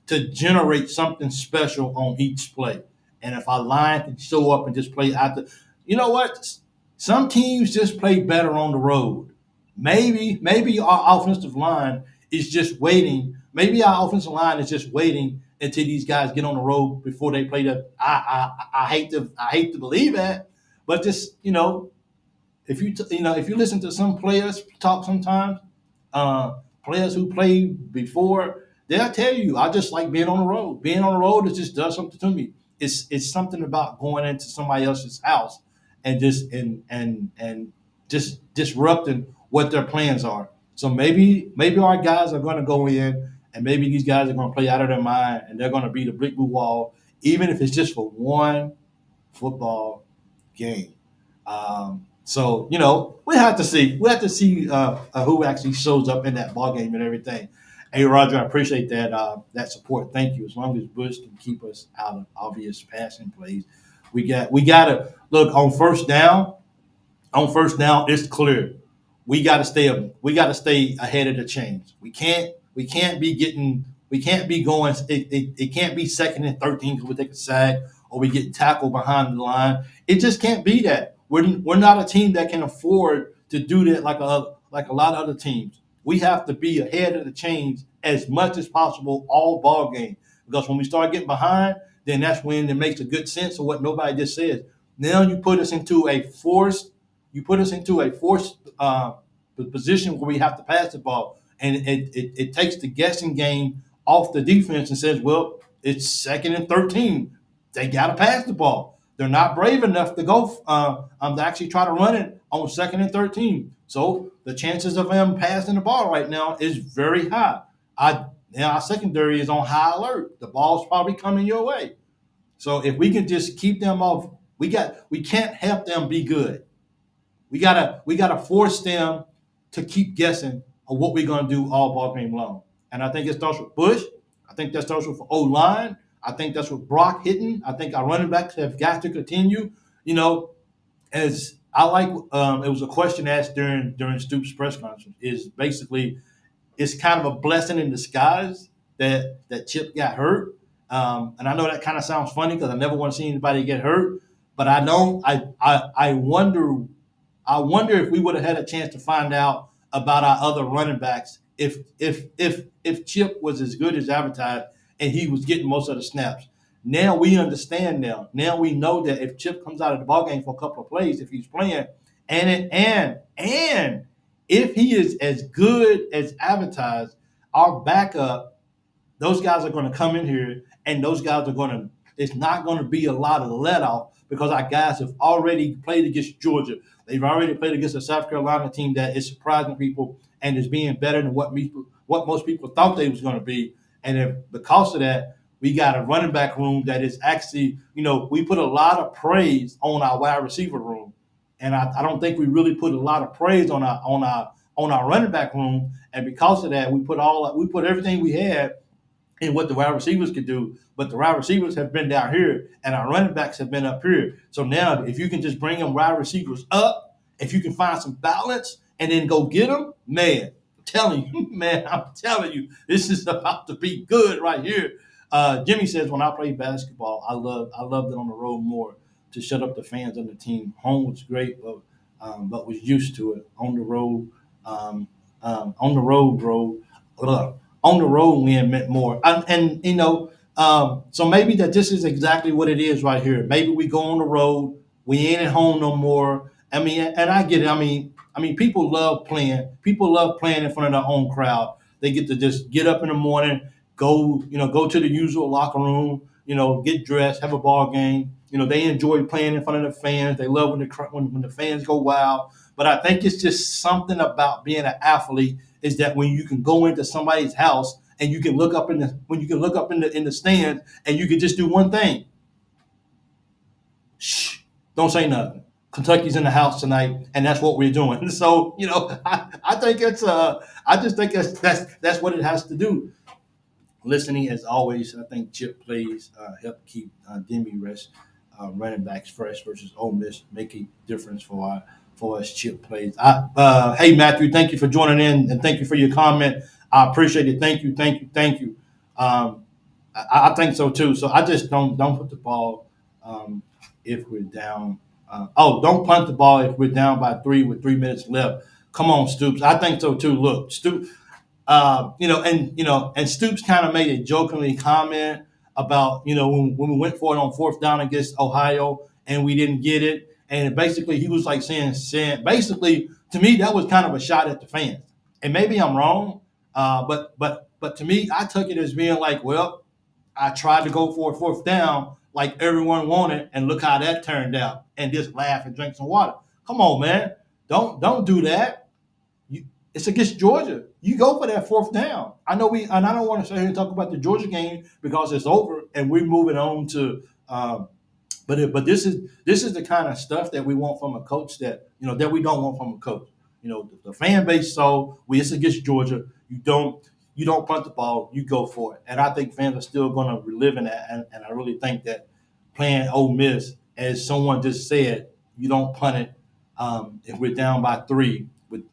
to generate something special on each play? And if our line can show up and just play after, you know what? Some teams just play better on the road. Maybe our offensive line is just waiting. Maybe our offensive line is just waiting until these guys get on the road before they play. I hate to believe that, but just if you listen to some players talk sometimes, players who played before, they'll tell you, I just like being on the road. Being on the road, it just does something to me. It's something about going into somebody else's house and just disrupting what their plans are. So maybe our guys are going to go in, and maybe these guys are going to play out of their mind, and they're going to beat a brick blue wall, even if it's just for one football game. So we have to see. We have to see who actually shows up in that ball game and everything. Hey, Roger, I appreciate that support. Thank you. As long as Bush can keep us out of obvious passing plays, we gotta look on first down. On first down, it's clear. We gotta stay ahead of the chains. We can't be going. It can't be second and 13 because we take a sack or we get tackled behind the line. It just can't be that. We're not a team that can afford to do that like a lot of other teams. We have to be ahead of the chains as much as possible all ball game. Because when we start getting behind, then that's when it makes a good sense of what nobody just says. Now you put us into a forced position where we have to pass the ball, and it takes the guessing game off the defense and says, well, it's second and 13. They got to pass the ball. They're not brave enough to go to actually try to run it on second and 13. So the chances of them passing the ball right now is very high. Now our secondary is on high alert. The ball's probably coming your way. So if we can just keep them off, we can't help them be good. We gotta force them to keep guessing on what we're gonna do all ball game long. And I think it starts with Bush. I think that starts with O line. I think that's with Brock hitting. I think our running backs have got to continue. You know, as I like, it was a question asked during Stoops' press conference. Is basically it's kind of a blessing in disguise that Chip got hurt. And I know that kind of sounds funny because I never want to see anybody get hurt. But I don't. I wonder I wonder if we would have had a chance to find out about our other running backs if Chip was as good as advertised and he was getting most of the snaps. Now we understand now. Now we know that if Chip comes out of the ball game for a couple of plays, if he's playing, and if he is as good as advertised, our backup, those guys are going to come in here, and those guys are going to. It's not going to be a lot of let off because our guys have already played against Georgia. They've already played against a South Carolina team that is surprising people and is being better than what most people thought they was going to be. And if because of that, we got a running back room that is actually, we put a lot of praise on our wide receiver room, and I don't think we really put a lot of praise on our running back room. And because of that, we put everything we had and what the wide receivers could do. But the wide receivers have been down here, and our running backs have been up here. So now, if you can just bring them wide receivers up, if you can find some balance and then go get them, man, I'm telling you, this is about to be good right here. Jimmy says, when I played basketball, I loved it on the road more to shut up the fans on the team. Home was great, but was used to it on the road. On the road, bro. On the road win meant more. So maybe that this is exactly what it is right here. Maybe we go on the road, we ain't at home no more. I mean, and I get it. I mean, people love playing. People love playing in front of their own crowd. They get to just get up in the morning, go to the usual locker room, get dressed, have a ball game. They enjoy playing in front of the fans. They love when the fans go wild. But I think it's just something about being an athlete is that when you can go into somebody's house and you can look up in the stands and you can just do one thing. Shh, don't say nothing. Kentucky's in the house tonight, and that's what we're doing. So I think I just think that's what it has to do. Listening as always. I think Chip plays help keep Demi rest running backs fresh versus Ole Miss make a difference for us. Chip plays. Hey Matthew, thank you for joining in and thank you for your comment. I appreciate it. Thank you. I think so too. So I just don't put the ball if we're down. Don't punt the ball if we're down by 3 with 3 minutes left. Come on, Stoops. I think so too. Look, Stoops. And Stoops kind of made a jokingly comment about when we went for it on fourth down against Ohio and we didn't get it, and basically he was like saying basically to me that was kind of a shot at the fans, and maybe I'm wrong, but to me I took it as being like, well, I tried to go for a fourth down like everyone wanted, and look how that turned out, and just laugh and drink some water. Come on, man, don't do that. It's against Georgia. You go for that fourth down. I know and I don't want to sit here and talk about the Georgia game because it's over and we're moving on to. But this is the kind of stuff that we want from a coach that we don't want from a coach. The fan base. So it's against Georgia. You don't punt the ball. You go for it. And I think fans are still going to relive in that. And I really think that playing Ole Miss, as someone just said, you don't punt it if we're down by 3.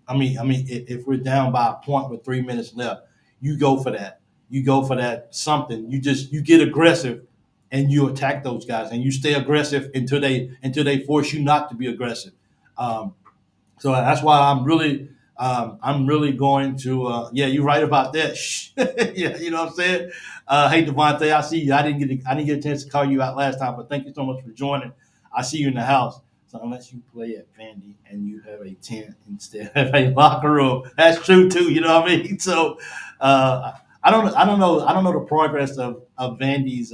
If we're down by a point with 3 minutes left, you go for that. You go for that something. You get aggressive, and you attack those guys, and you stay aggressive until they force you not to be aggressive. So that's why I'm really going to. Yeah, you're right about that. Yeah, you know what I'm saying. Hey Devontae, I see you. I didn't get a chance to call you out last time, but thank you so much for joining. I see you in the house. So unless you play at Vandy and you have a tent instead of a locker room, that's true too. You know what I mean? So I don't know the progress of Vandy's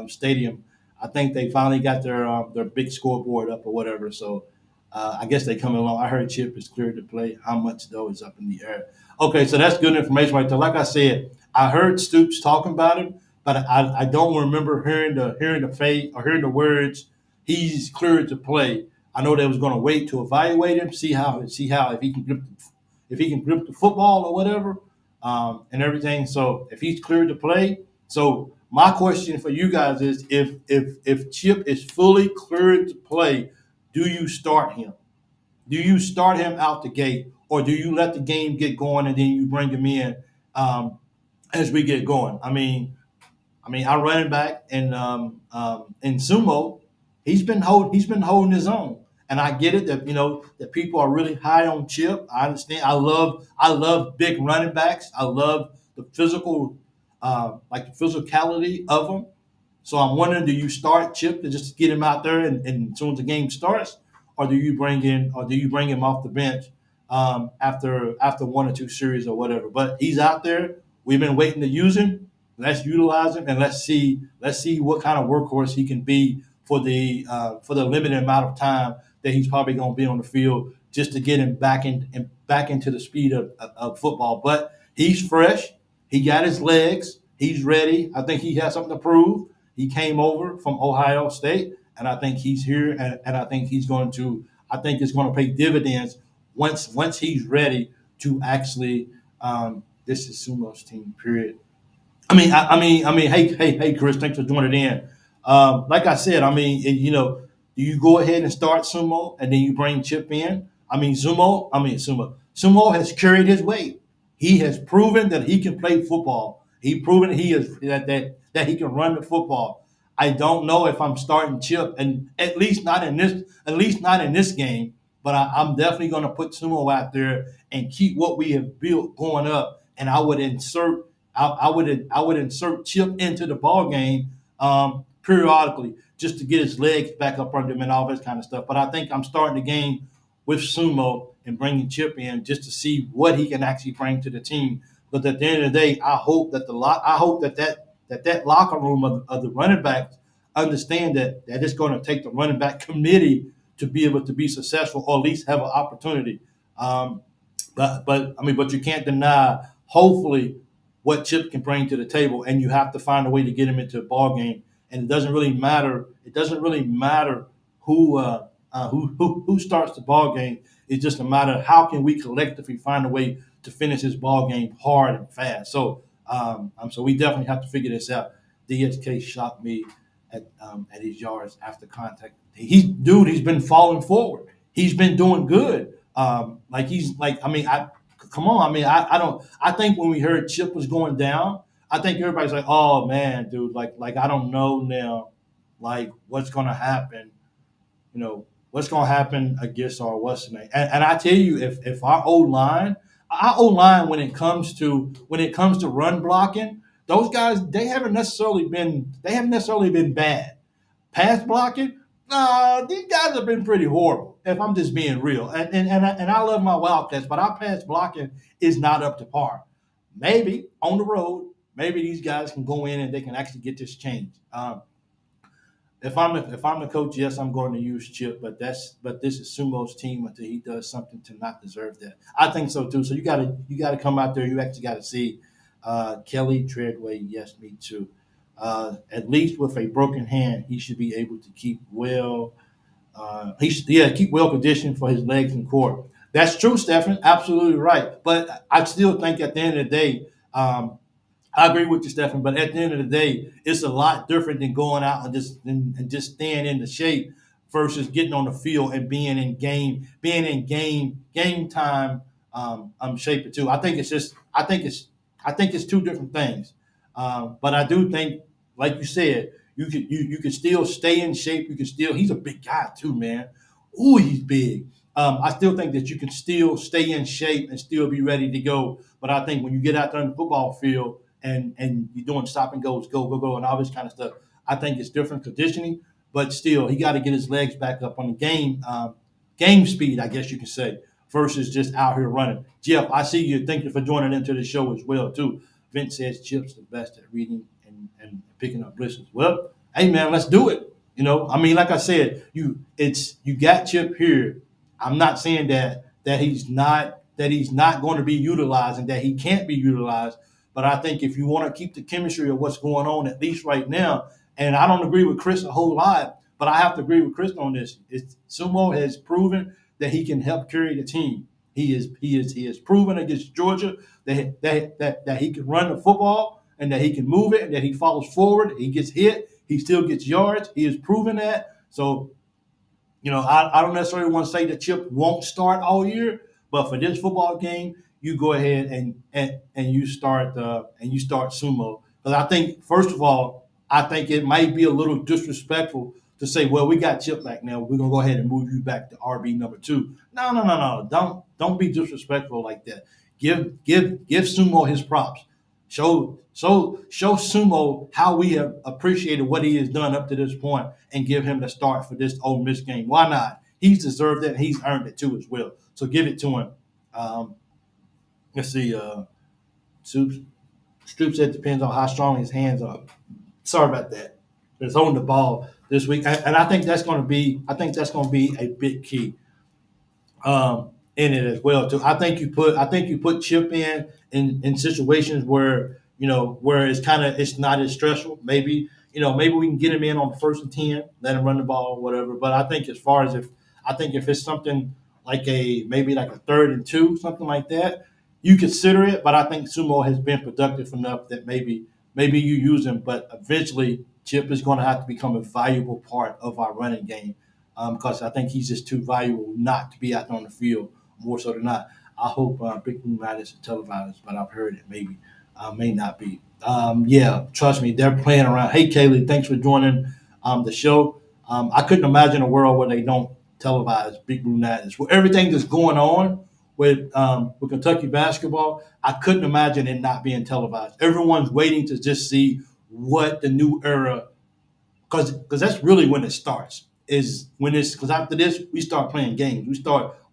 stadium. I think they finally got their big scoreboard up or whatever. So I guess they coming along. I heard Chip is cleared to play. How much though is up in the air? Okay, so that's good information right there. Like I said, I heard Stoops talking about him, but I don't remember hearing the fate or hearing the words. He's cleared to play. I know they was going to wait to evaluate him, see how if he can grip the football or whatever, and everything. So if he's cleared to play, so my question for you guys is if Chip is fully cleared to play, do you start him? Do you start him out the gate, or do you let the game get going and then you bring him in as we get going? Our running back in Sumo, he's been holding his own, And I get it that that people are really high on Chip. I understand. I love big running backs. I love the physical, like the physicality of them. So I'm wondering, do you start Chip to just get him out there and as soon as the game starts, or do you bring him off the bench after one or two series or whatever? But he's out there. We've been waiting to use him. Let's utilize him and let's see what kind of workhorse he can be for the limited amount of time that he's probably going to be on the field, just to get him back into the speed of football. But he's fresh. He got his legs. He's ready. I think he has something to prove. He came over from Ohio State, and I think he's here, and I think he's going to. I think it's going to pay dividends once he's ready to actually. This is Sumo's team. Period. Hey, Chris, thanks for joining in. Like I said, do you go ahead and start Sumo and then you bring Chip in? Sumo has carried his weight. He has proven that he can play football. He proven he is that he can run the football. I don't know if I'm starting Chip, and at least not in this game. But I'm definitely going to put Sumo out there and keep what we have built going up. And I would insert Chip into the ball game periodically just to get his legs back up under him and all this kind of stuff. But I think I'm starting the game with Sumo and bringing Chip in just to see what he can actually bring to the team. But at the end of the day, I hope that locker room of the running backs understand that it's going to take the running back committee to be able to be successful or at least have an opportunity. But you can't deny, hopefully, what Chip can bring to the table, and you have to find a way to get him into a ball game. And it doesn't really matter. It doesn't really matter who starts the ball game. It's just a matter of how can we collectively find a way to finish this ball game hard and fast. So we definitely have to figure this out. DSK shocked me at his yards after contact. He's been falling forward. He's been doing good. Come on. I don't. I think when we heard Chip was going down, I think everybody's like, oh man, dude, like I don't know now, like what's gonna happen. What's gonna happen against our what's the name? And I tell you, if our O line when it comes to run blocking, those guys they haven't necessarily been bad. Pass blocking, these guys have been pretty horrible. If I'm just being real, and I love my Wildcats, but our pass blocking is not up to par. Maybe on the road, maybe these guys can go in and they can actually get this changed. If I'm the coach, yes, I'm going to use Chip, but this is Sumo's team until he does something to not deserve that. I think so too. So you gotta come out there. You actually got to see Kelly Treadway. Yes, me too. At least with a broken hand, he should be able to keep well. Keep well conditioned for his legs and core. That's true, Stephen. Absolutely right. But I still think at the end of the day, I agree with you, Stephen. But at the end of the day, it's a lot different than going out and just staying in the shape versus getting on the field and being in game time shape too. I think it's two different things. But I do think, like you said, you can still stay in shape. You can still. He's a big guy too, man. Ooh, he's big. I still think that you can still stay in shape and still be ready to go. But I think when you get out there on the football field and you're doing stop and goes, go, go, go, and all this kind of stuff, I think it's different conditioning. But still, he got to get his legs back up on the game speed, I guess you can say, versus just out here running. Jeff, I see you. Thank you for joining into the show as well too. Vince says Chip's the best at reading and picking up blitzes. Well, hey man, let's do it. Like I said, you got Chip here. I'm not saying that he's not going to be utilized and that he can't be utilized. But I think if you want to keep the chemistry of what's going on, at least right now, and I don't agree with Chris a whole lot, but I have to agree with Chris on this. Sumo has proven that he can help carry the team. He has proven against Georgia that he can run the football and that he can move it and that he falls forward. He gets hit. He still gets yards. He has proven that. So, I don't necessarily want to say that Chip won't start all year, but for this football game, you go ahead and you start Sumo. Because I think, first of all, I think it might be a little disrespectful to say, well, we got Chip back now. We're gonna go ahead and move you back to RB number two. No, no, no, no. Don't be disrespectful like that. Give Sumo his props. Show Sumo how we have appreciated what he has done up to this point, and give him the start for this Ole Miss game. Why not? He's deserved it, and he's earned it too as well. So give it to him. Um, let's see. Stoops, Stoops said depends on how strong his hands are. Sorry about that. It's on the ball this week, and I think that's going to be. I think that's going to be a big key in it as well too. I think you put Chip in situations where where it's not as stressful. Maybe maybe we can get him in on the 1st and 10, let him run the ball, or whatever. But I think as far as if it's something like maybe like a 3rd and 2, something like that, you consider it. But I think Sumo has been productive enough that maybe you use him. But eventually, Chip is going to have to become a valuable part of our running game because I think he's just too valuable not to be out there on the field more so than not. I hope Big Blue Night is televised, but I've heard it may not be. Yeah, trust me, they're playing around. Hey, Kaylee, thanks for joining the show. I couldn't imagine a world where they don't televise Big Blue Night. With everything that's going on with Kentucky basketball, I couldn't imagine it not being televised. Everyone's waiting to just see what the new era, because that's really when it starts. Is when it's because after this we start playing games. We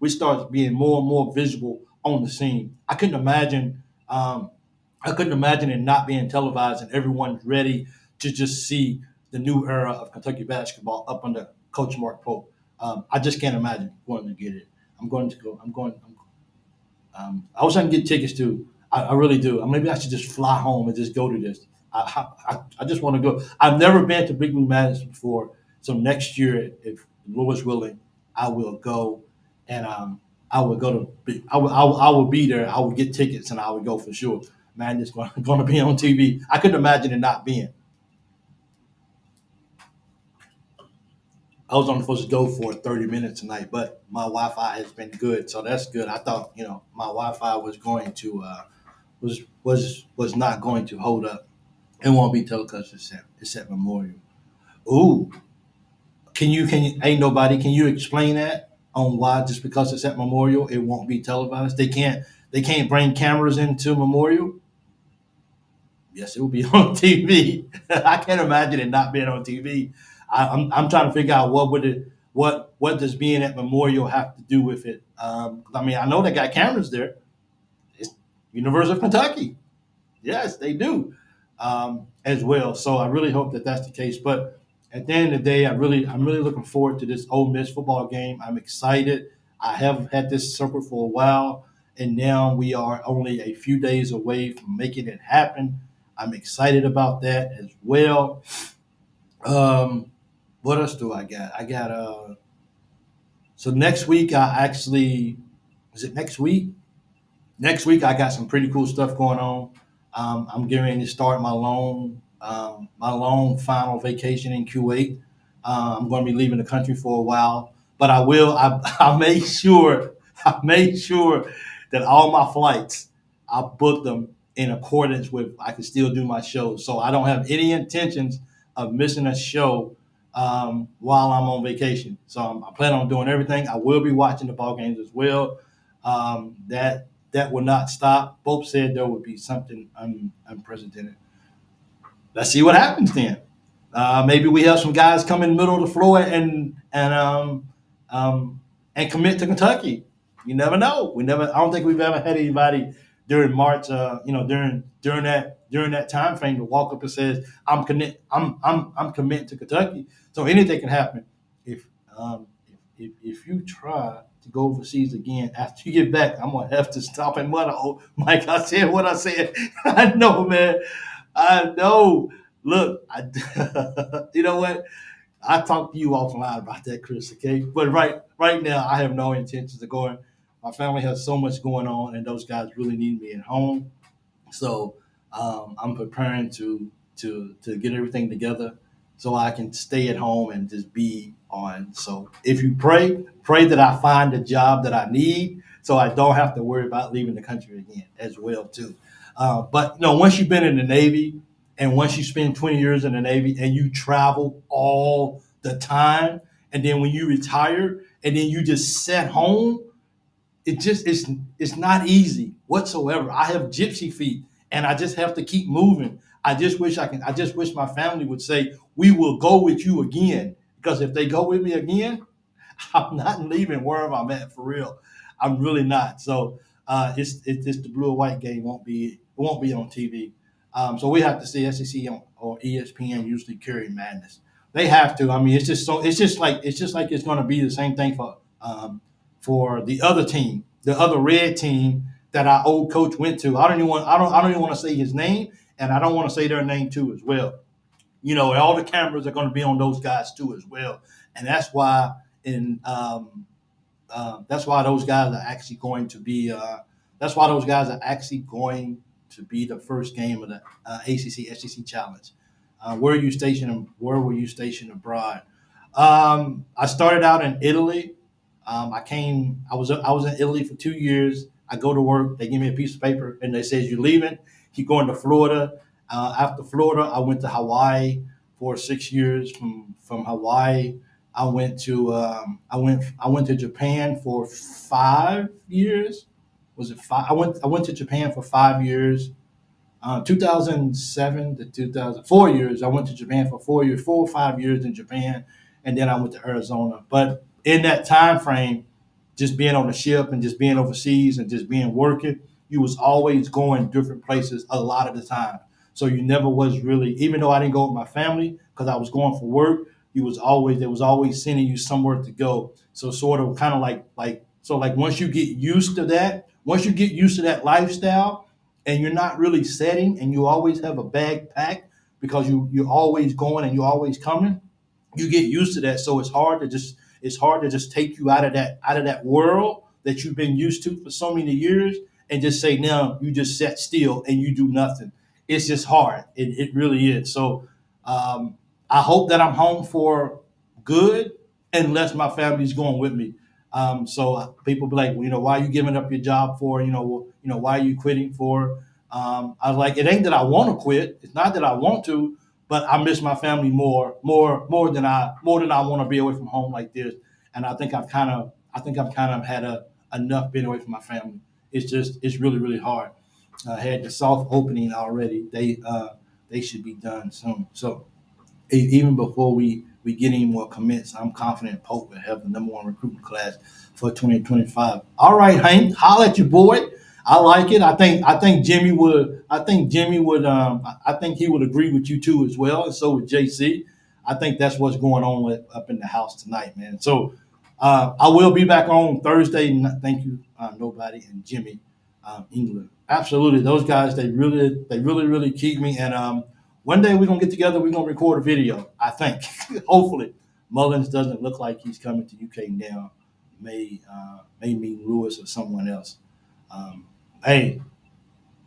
start being more and more visible on the scene. I couldn't imagine it not being televised and everyone's ready to just see the new era of Kentucky basketball up under Coach Mark Pope. I just can't imagine going to get it. I'm going to go. I'm going. I wish I can get tickets too. I really do. Maybe I should just fly home and just go to this. I just want to go. I've never been to Big Blue Madison before, so next year, if Lord is willing, I will go, and I would go to. I will be there. I would get tickets, and I would go for sure. Man, it's going to be on TV. I couldn't imagine it not being. I was only supposed to go for 30 minutes tonight, but my Wi-Fi has been good, so that's good. I thought my Wi-Fi was going to was not going to hold up. It won't be telecast except Memorial. Ooh, ain't nobody? Can you explain that on why just because it's at Memorial it won't be televised? They can't bring cameras into Memorial. Yes, it will be on TV. I can't imagine it not being on TV. I'm trying to figure out what does being at Memorial have to do with it. I know they got cameras there. It's University of Kentucky. Yes, they do as well. So I really hope that that's the case. But at the end of the day, I'm really looking forward to this Ole Miss football game. I'm excited. I have had this circle for a while, and now we are only a few days away from making it happen. I'm excited about that as well. What else do I got? I got so next week I actually is it next week? Next week I got some pretty cool stuff going on. I'm getting ready to start my long final vacation in Kuwait. I'm going to be leaving the country for a while, but I will. I made sure. I made sure that all my flights I booked them in accordance with I can still do my show. So I don't have any intentions of missing a show while I'm on vacation. So I plan on doing everything. I will be watching the ball games as well. That will not stop. Both said there would be something unprecedented. Let's see what happens then. Maybe we have some guys come in the middle of the floor and commit to Kentucky. You never know. I don't think we've ever had anybody during March. During that time frame to walk up and says, I'm committing to Kentucky. So anything can happen. If you try to go overseas again after you get back, I'm gonna have to stop and mutter. Oh, Mike, I said what I said. I know, man. I know. Look, you know what? I talked to you offline about that, Chris. Okay, but right now, I have no intentions of going. My family has so much going on, and those guys really need me at home. So I'm preparing to get everything together so I can stay at home and just be on. So if you pray that I find the job that I need, so I don't have to worry about leaving the country again as well too. But once you've been in the Navy and once you spend 20 years in the Navy and you travel all the time, and then when you retire, and then you just sat home, it's not easy whatsoever. I have gypsy feet, and I just have to keep moving. I just wish my family would say we will go with you again, because if they go with me again, I'm not leaving wherever I'm at for real. I'm really not. So it's the blue and white game won't be on TV. So we have to see SEC or ESPN usually carry madness. They have to. I mean, it's just like it's going to be the same thing for the other team, the other red team that our old coach went to. I don't even want to say his name, and I don't want to say their name too as well. All the cameras are going to be on those guys too as well, and in that's why those guys are actually going to be. That's why those guys are actually going to be the first game of the ACC SEC Challenge. Where were you stationed abroad? I started out in Italy. I was in Italy for 2 years. I go to work. They give me a piece of paper and they says you're leaving. Keep going to Florida. After Florida, I went to Hawaii for 6 years. From Hawaii, I went to Japan for 5 years. Was it five? I went to Japan for 5 years. 2007 to 2004 years. I went to Japan for 4 years, 4 or 5 years in Japan, and then I went to Arizona. But in that time frame, just being on the ship and just being overseas and just being working, you was always going different places a lot of the time. So you never was really, even though I didn't go with my family because I was going for work, there was always sending you somewhere to go. So sort of kind of like once you get used to that, once you get used to that lifestyle, and you're not really setting, and you always have a bag packed because you're always going and you're always coming, you get used to that. So it's hard to just take you out of that world that you've been used to for so many years and just say now you just sit still and you do nothing. It's just hard. It really is. So um, I hope that I'm home for good, unless my family's going with me. So people be like, well, why are you giving up your job for? Why are you quitting for? I was like, it ain't that I want to quit. It's not that I want to, but I miss my family more than I want to be away from home like this. And I think I've kind of had enough being away from my family. It's really really hard. I had the soft opening already. They should be done soon. So even before we get any more commits, I'm confident Pope will have the number one recruiting class for 2025. All right, Hank, holla at your boy. I like it. I think Jimmy would. I think Jimmy would. I think he would agree with you too as well, and so would JC. I think that's what's going on up in the house tonight, man. So I will be back on Thursday. Thank you, nobody and Jimmy England. Absolutely, those guys they really keep me. And one day we're gonna get together. We're gonna record a video. I think, hopefully, Mullins doesn't look like he's coming to UK now. May meet Lewis or someone else. Hey,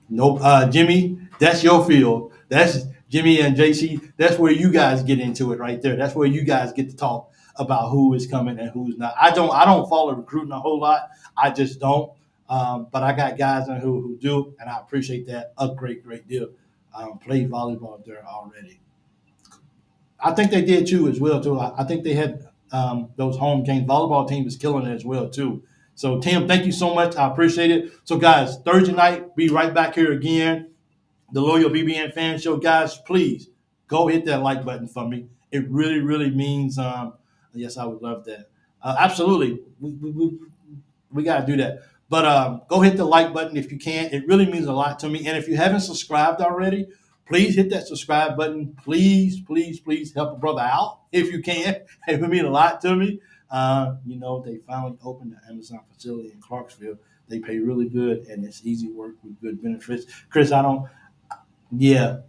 no, Jimmy, that's your field. That's Jimmy and JC. That's where you guys get into it right there. That's where you guys get to talk about who is coming and who's not. I don't follow recruiting a whole lot. I just don't. But I got guys in who do, and I appreciate that a great deal. Played volleyball there already. I think they did too as well too. I think they had those home games. Volleyball team is killing it as well too. So Tim, thank you so much. I appreciate it. So guys, Thursday night, be right back here again. The Loyal BBN Fan Show, guys. Please go hit that like button for me. It really really means. Yes, I would love that. Absolutely, we got to do that. But go hit the like button if you can. It really means a lot to me. And if you haven't subscribed already, please hit that subscribe button. Please help a brother out if you can. It would mean a lot to me. They finally opened the Amazon facility in Clarksville. They pay really good, and it's easy work with good benefits. Chris, I don't. Yeah.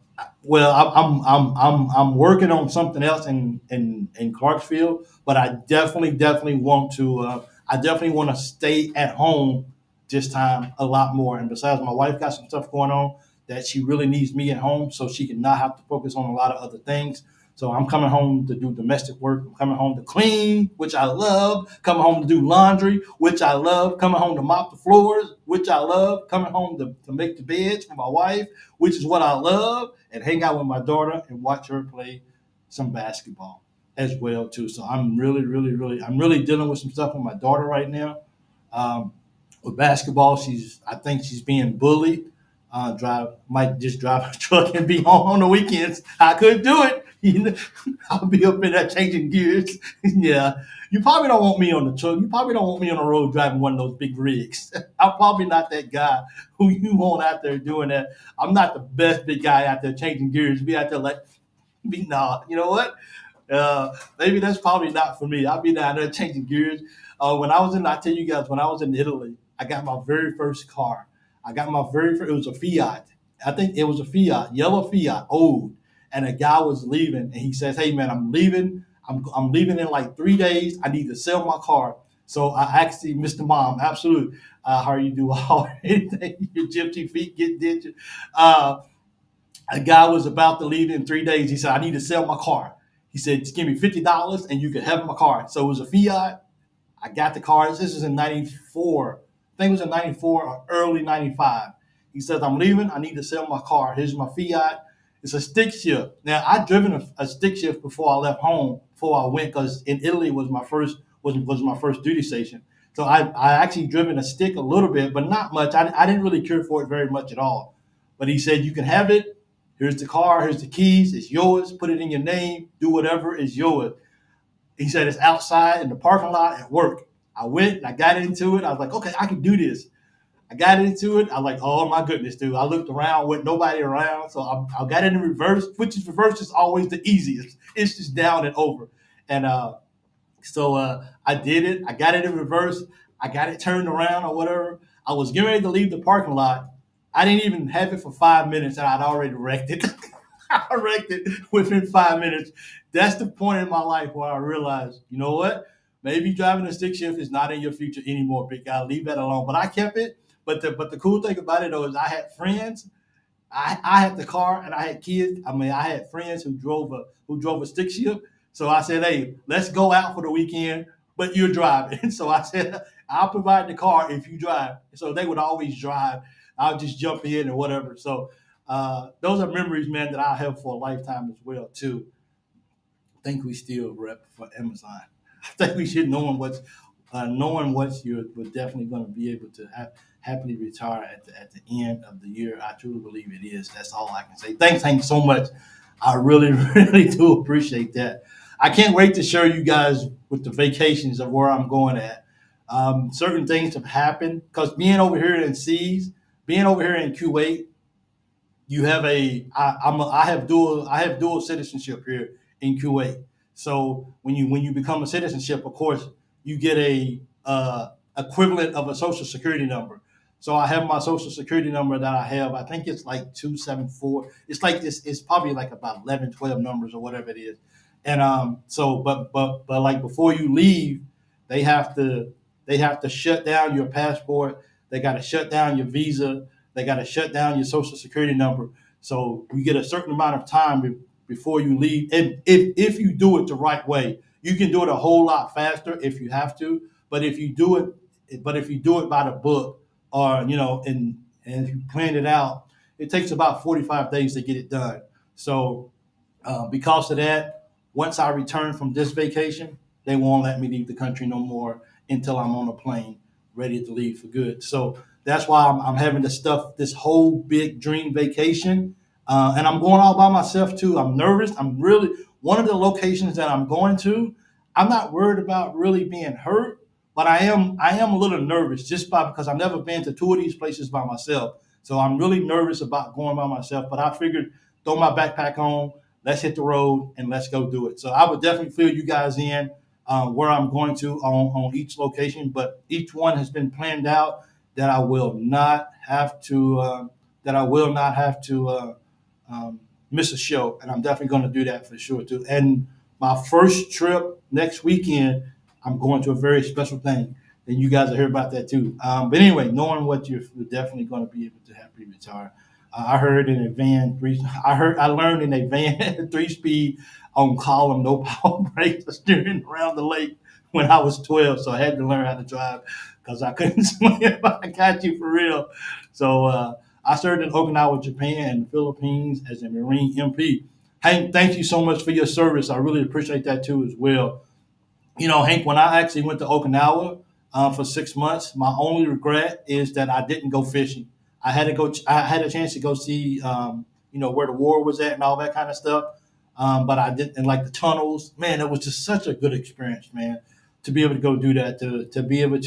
Well, I'm working on something else in Clarksville, but I definitely want to. I definitely want to stay at home this time a lot more. And besides, my wife got some stuff going on that she really needs me at home, so she can not have to focus on a lot of other things. So I'm coming home to do domestic work. I'm coming home to clean, which I love. Coming home to do laundry, which I love. Coming home to mop the floors, which I love. Coming home to make the beds for my wife, which is what I love. And hang out with my daughter and watch her play some basketball. as well too. So I'm really, really, really, I'm really dealing with some stuff with my daughter right now. Um, with basketball, I think she's being bullied. Might just drive a truck and be home on the weekends. I couldn't do it. You know, I'll be up in there changing gears. Yeah, you probably don't want me on the truck. You probably don't want me on the road driving one of those big rigs. I'm probably not that guy who you want out there doing that. I'm not the best big guy out there changing gears. Be out there like, be nah. You know what? Maybe that's probably not for me. I'll be down there changing gears. I tell you guys, when I was in Italy, I got my very first car. I got my very first, it was a Fiat. I think it was a Fiat, yellow Fiat, old. And a guy was leaving and he says, hey man, I'm leaving. I'm leaving in like 3 days. I need to sell my car. So I actually, Mr. Mom, absolute, how you do all anything, your gypsy feet get ditched. Uh, a guy was about to leave in 3 days. He said, I need to sell my car. He said, just give me $50 and you can have my car. So it was a Fiat. I got the car. This is in 94. I think it was in 94 or early 95. He says, I'm leaving. I need to sell my car. Here's my Fiat. It's a stick shift. Now, I'd driven a stick shift before I left home, before I went, because in Italy was my first duty station. So I actually driven a stick a little bit, but not much. I didn't really care for it very much at all. But he said, you can have it. Here's the car. Here's the keys. It's yours. Put it in your name. Do whatever is yours. He said it's outside in the parking lot at work. I went and I got into it. I was like, okay, I can do this. I got into it. I was like, oh my goodness, dude. I looked around with nobody around. So I got it in reverse, which is reverse is always the easiest. It's just down and over. And I did it. I got it in reverse. I got it turned around or whatever. I was getting ready to leave the parking lot. I didn't even have it for 5 minutes and I'd already wrecked it. I wrecked it within 5 minutes. That's the point in my life where I realized, you know what? Maybe driving a stick shift is not in your future anymore, big guy. Leave that alone. But I kept it. But the cool thing about it though is I had friends. I had the car and I had kids. I mean, I had friends who drove a stick shift. So I said, hey, let's go out for the weekend, but you're driving. So I said, I'll provide the car if you drive. So they would always drive. I'll just jump in or whatever. So those are memories, man, that I'll have for a lifetime as well, too. I think we still rep for Amazon. I think we should knowing what we're definitely going to be able to happily retire at the end of the year. I truly believe it is. That's all I can say. Thanks so much. I really, really do appreciate that. I can't wait to share you guys with the vacations of where I'm going at. Certain things have happened because being over here in Kuwait, you have I have dual citizenship here in Kuwait. So when you become a citizenship, of course, you get a equivalent of a social security number. So I have my social security number that I have. I think it's like 274. It's like it's probably like about 11, 12 numbers or whatever it is. And but like before you leave, they have to they have to shut down your passport. They got to shut down your visa. They got to shut down your social security number. So you get a certain amount of time before you leave. And if you do it the right way, you can do it a whole lot faster if you have to. But if you do it by the book, or and if you plan it out, it takes about 45 days to get it done. So because of that, once I return from this vacation, they won't let me leave the country no more until I'm on a plane ready to leave for good. So that's why I'm having to stuff this whole big dream vacation. And I'm going all by myself too. I'm nervous. I'm really, one of the locations that I'm going to, I'm not worried about really being hurt, but I am a little nervous because I've never been to two of these places by myself. So I'm really nervous about going by myself, but I figured throw my backpack on, let's hit the road and let's go do it. So I would definitely fill you guys in where I'm going to on each location, but each one has been planned out that I will not have to miss a show, and I'm definitely going to do that for sure too. And my first trip next weekend, I'm going to a very special thing, and you guys will hear about that too. But anyway, knowing what you're definitely going to be able to happily retire. I learned in a van 3 speed on column, no power brakes, steering around the lake when I was 12. So I had to learn how to drive because I couldn't swim. I got you for real. So I served in Okinawa, Japan, and the Philippines as a Marine MP. Hank, thank you so much for your service. I really appreciate that too as well. Hank, when I actually went to Okinawa for 6 months, my only regret is that I didn't go fishing. I had to go. I had a chance to go see, where the war was at and all that kind of stuff. But I didn't, and like the tunnels. Man, it was just such a good experience, man, to be able to go do that. To be able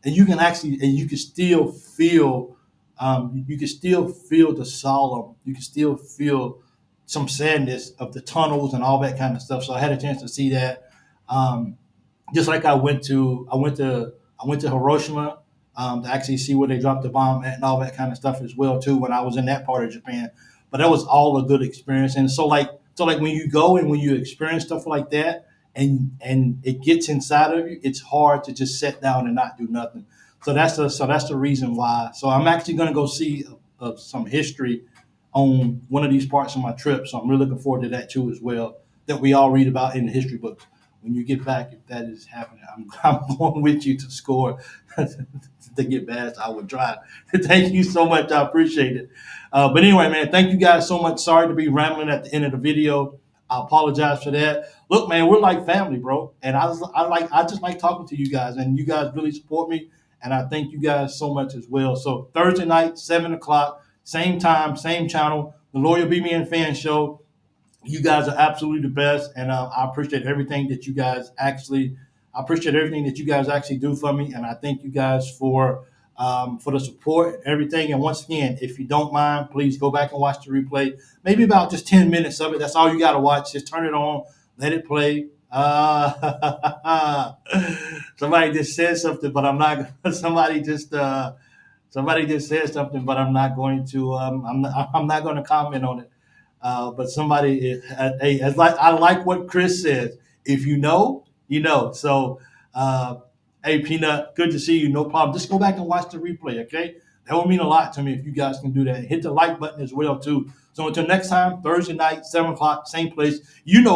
and you can actually, and you can still feel, you can still feel the solemn. You can still feel some sadness of the tunnels and all that kind of stuff. So I had a chance to see that. Um, just like I went to Hiroshima to actually see where they dropped the bomb at and all that kind of stuff as well too when I was in that part of Japan. But that was all a good experience. And so like when you go and when you experience stuff like that and it gets inside of you, it's hard to just sit down and not do nothing. So that's the reason why. So I'm actually going to go see some history on one of these parts of my trip. So I'm really looking forward to that too as well. That we all read about in the history books. When you get back, if that is happening, I'm going with you to score to get past our drive. Thank you so much. I appreciate it. But anyway, man, thank you guys so much. Sorry to be rambling at the end of the video. I apologize for that. Look, man, we're like family, bro, and I just like talking to you guys, and you guys really support me, and I thank you guys so much as well. So Thursday night, 7 o'clock, same time, same channel, the Loyal BBN Fan Show. You guys are absolutely the best, and I appreciate everything that you guys actually. I appreciate everything that you guys actually do for me, and I thank you guys for the support and everything. And once again, if you don't mind, please go back and watch the replay. Maybe about just 10 minutes of it. That's all you got to watch. Just turn it on, let it play. Somebody just said something, but I'm not. Somebody just said something, but I'm not going to. I'm not going to comment on it. But somebody, hey, as like I like what Chris says. If you know, you know. So, uh, hey, Peanut, good to see you. No problem. Just go back and watch the replay, okay? That would mean a lot to me if you guys can do that. Hit the like button as well too. So until next time, Thursday night, 7 o'clock, same place. You know.